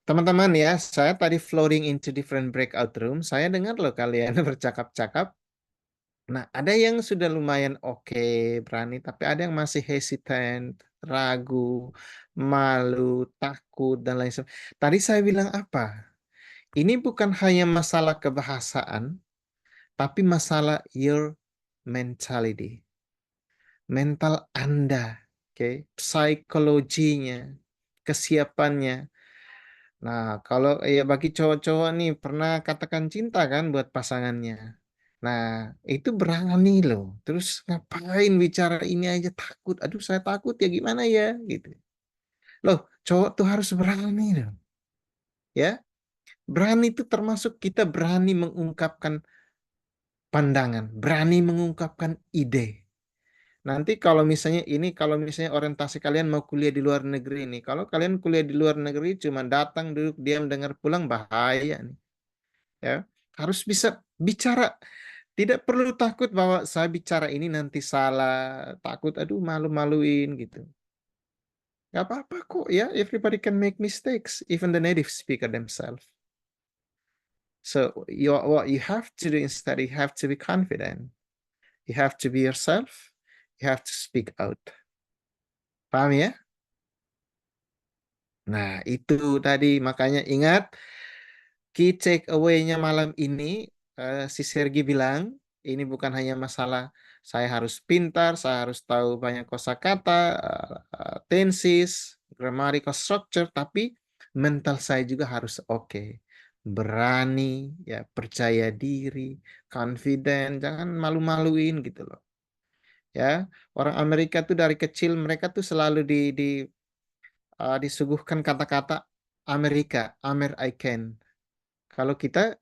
Teman-teman ya, saya tadi floating into different breakout room. Saya dengar loh kalian bercakap-cakap. Nah, ada yang sudah lumayan oke, berani, tapi ada yang masih hesitant, ragu, malu, takut, dan lain sebagainya. Tadi saya bilang apa? Ini bukan hanya masalah kebahasaan, tapi masalah your mentality. Mental Anda, oke? Psikologinya, kesiapannya. Nah, kalau ya bagi cowok-cowok nih pernah katakan cinta kan buat pasangannya. Nah, itu berani loh. Terus ngapain bicara ini aja takut. Aduh, saya takut ya gimana ya gitu. Loh, cowok tuh harus berani loh. Ya. Berani itu termasuk kita berani mengungkapkan pandangan, berani mengungkapkan ide. Nanti kalau misalnya orientasi kalian mau kuliah di luar negeri nih. Kalau kalian kuliah di luar negeri cuma datang, duduk, diam, dengar, pulang, bahaya nih. Ya, harus bisa bicara. Tidak perlu takut bahwa saya bicara ini nanti salah, takut, aduh malu-maluin gitu. Gak apa-apa kok ya, everybody can make mistakes, even the native speaker themselves. So what you have to do instead, you have to be confident. You have to be yourself. You have to speak out. Paham ya? Nah, itu tadi makanya ingat key takeaway-nya malam ini si Sergi bilang Ini bukan hanya masalah saya harus pintar, saya harus tahu banyak kosakata, tenses, grammatical structure, tapi mental saya juga harus oke. Berani, ya, percaya diri, confident, jangan malu-maluin gitu loh. Ya, orang Amerika tuh dari kecil mereka tuh selalu disuguhkan kata-kata Amerika, American. Kalau kita,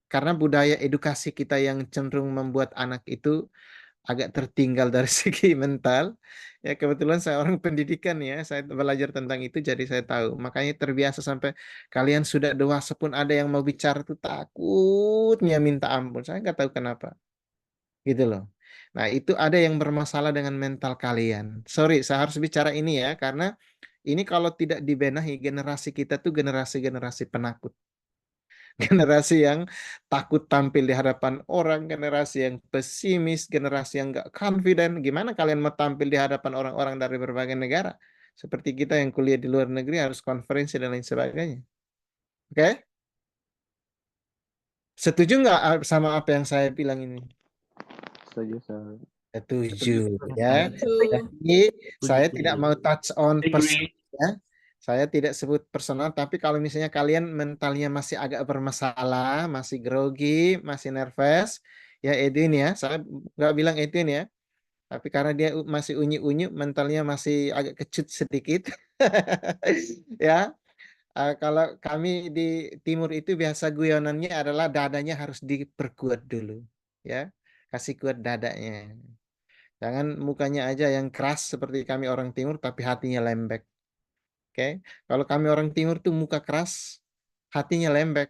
karena budaya edukasi kita yang cenderung membuat anak itu agak tertinggal dari segi mental, ya kebetulan saya orang pendidikan ya, saya belajar tentang itu jadi saya tahu. Makanya terbiasa sampai kalian sudah dewasa pun ada yang mau bicara tuh takutnya minta ampun. Saya nggak tahu kenapa, gitu loh. Nah itu ada yang bermasalah dengan mental kalian. Sorry, saya harus bicara ini ya, karena ini kalau tidak dibenahi generasi kita tuh generasi-generasi penakut. Generasi yang takut tampil di hadapan orang, generasi yang pesimis, generasi yang nggak confident. Gimana kalian mau tampil di hadapan orang-orang dari berbagai negara? Seperti kita yang kuliah di luar negeri harus konferensi dan lain sebagainya. Oke? Setuju nggak sama apa yang saya bilang ini? Setuju, Sir. Setuju ya. Jadi saya tidak mau touch on personal ya. Saya tidak sebut personal, tapi kalau misalnya kalian mentalnya masih agak bermasalah, masih grogi, masih nervous, ya Edwin ya, saya nggak bilang Edwin ya, tapi karena dia masih unyu-unyu, mentalnya masih agak kecut sedikit, ya. Kalau kami di timur itu biasa guyonannya adalah dadanya harus diperkuat dulu, ya, kasih kuat dadanya. Jangan mukanya aja yang keras seperti kami orang timur, tapi hatinya lembek. Oke, kalau kami orang timur tuh muka keras, hatinya lembek.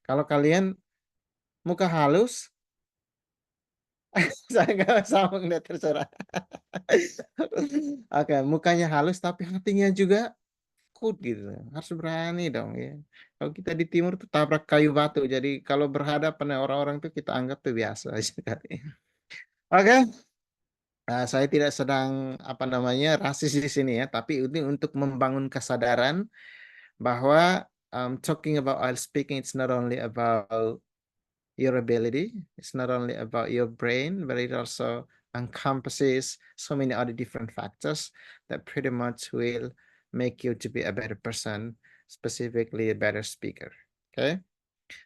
Kalau kalian muka halus, saya nggak sama nggak terserah. Oke, mukanya halus tapi hatinya juga kuat gitu. Harus berani dong ya. Kalau kita di timur tuh tabrak kayu batu. Jadi kalau berhadapan dengan orang-orang tuh kita anggap tuh biasa aja kali. Oke. Nah, saya tidak sedang apa namanya rasis di sini ya, tapi ini untuk membangun kesadaran bahwa talking about IELTS speaking, it's not only about your ability, it's not only about your brain, but it also encompasses so many other different factors that pretty much will make you to be a better person, specifically a better speaker. Okay,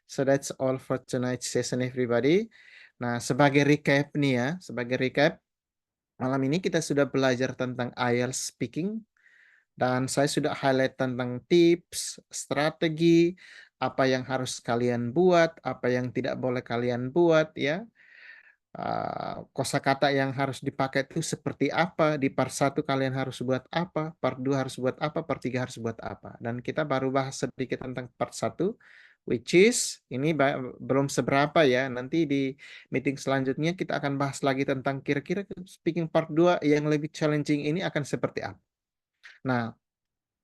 so that's all for tonight's session, everybody. Nah, sebagai recap nih ya, sebagai recap, malam ini kita sudah belajar tentang IELTS speaking. Dan saya sudah highlight tentang tips, strategi, apa yang harus kalian buat, apa yang tidak boleh kalian buat, ya. Kosakata yang harus dipakai itu seperti apa, di part 1 kalian harus buat apa, part 2 harus buat apa, part 3 harus buat apa. Dan kita baru bahas sedikit tentang part 1, which is, ini belum seberapa ya, nanti di meeting selanjutnya kita akan bahas lagi tentang kira-kira speaking part 2 yang lebih challenging ini akan seperti apa. Nah,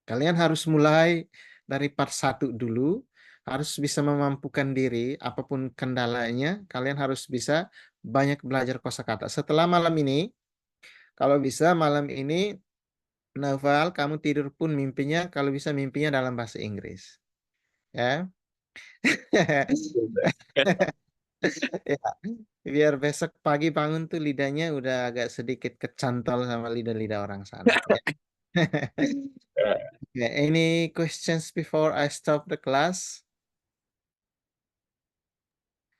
kalian harus mulai dari part 1 dulu, harus bisa memampukan diri, apapun kendalanya, kalian harus bisa banyak belajar kosakata. Setelah malam ini, kalau bisa malam ini, Naval, kamu tidur pun mimpinya, kalau bisa mimpinya dalam bahasa Inggris. Ya. Ya, biar besok pagi bangun tuh lidahnya udah agak sedikit kecantol sama lidah-lidah orang sana. Ya. Okay, any questions before I stop the class?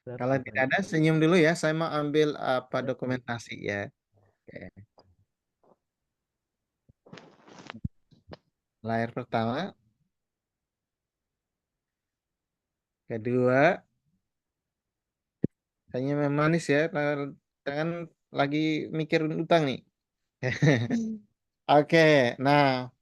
Kalau tidak ada, senyum dulu ya. Saya mau ambil apa dokumentasi ya. Oke. Layar pertama. Kedua. Kayaknya memang manis ya. Jangan lagi mikirin utang nih. Oke, nah.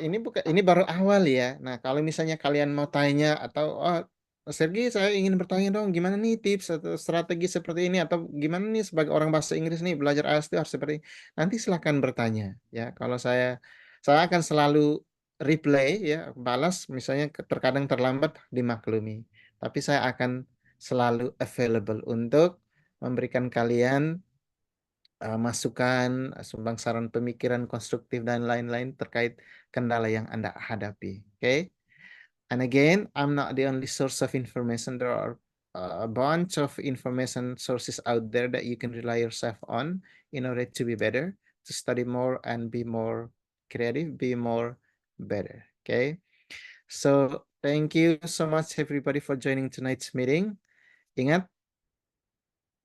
Ini baru awal ya. Nah, kalau misalnya kalian mau tanya atau Sergi, saya ingin bertanya dong, gimana nih tips atau strategi seperti ini atau gimana nih sebagai orang bahasa Inggris nih belajar IELTS itu harus seperti ini. Nanti silahkan bertanya ya. Kalau saya akan selalu replay ya, balas misalnya terkadang terlambat dimaklumi. Tapi saya akan selalu available untuk memberikan kalian masukan, sumbang saran pemikiran konstruktif dan lain-lain terkait kendala yang Anda hadapi. Okay? And again, I'm not the only source of information. There are a bunch of information sources out there that you can rely yourself on in order to be better, to study more and be more creative, be more better. Okay. So thank you so much everybody for joining tonight's meeting. Ingat,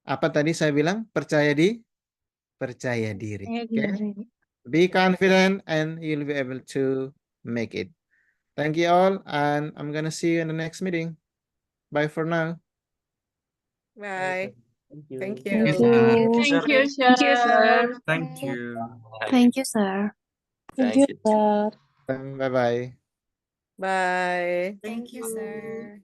apa tadi saya bilang? Percaya diri. Okay. Be confident and you'll be able to make it. Thank you all, and I'm gonna see you in the next meeting. Bye for now. Bye. Thank you. Thank Thank you, you. sir. Thank you, Thank you, sir. sir. Thank you. Thank you, sir. Thank you, sir. Bye bye. Bye. Thank you, sir.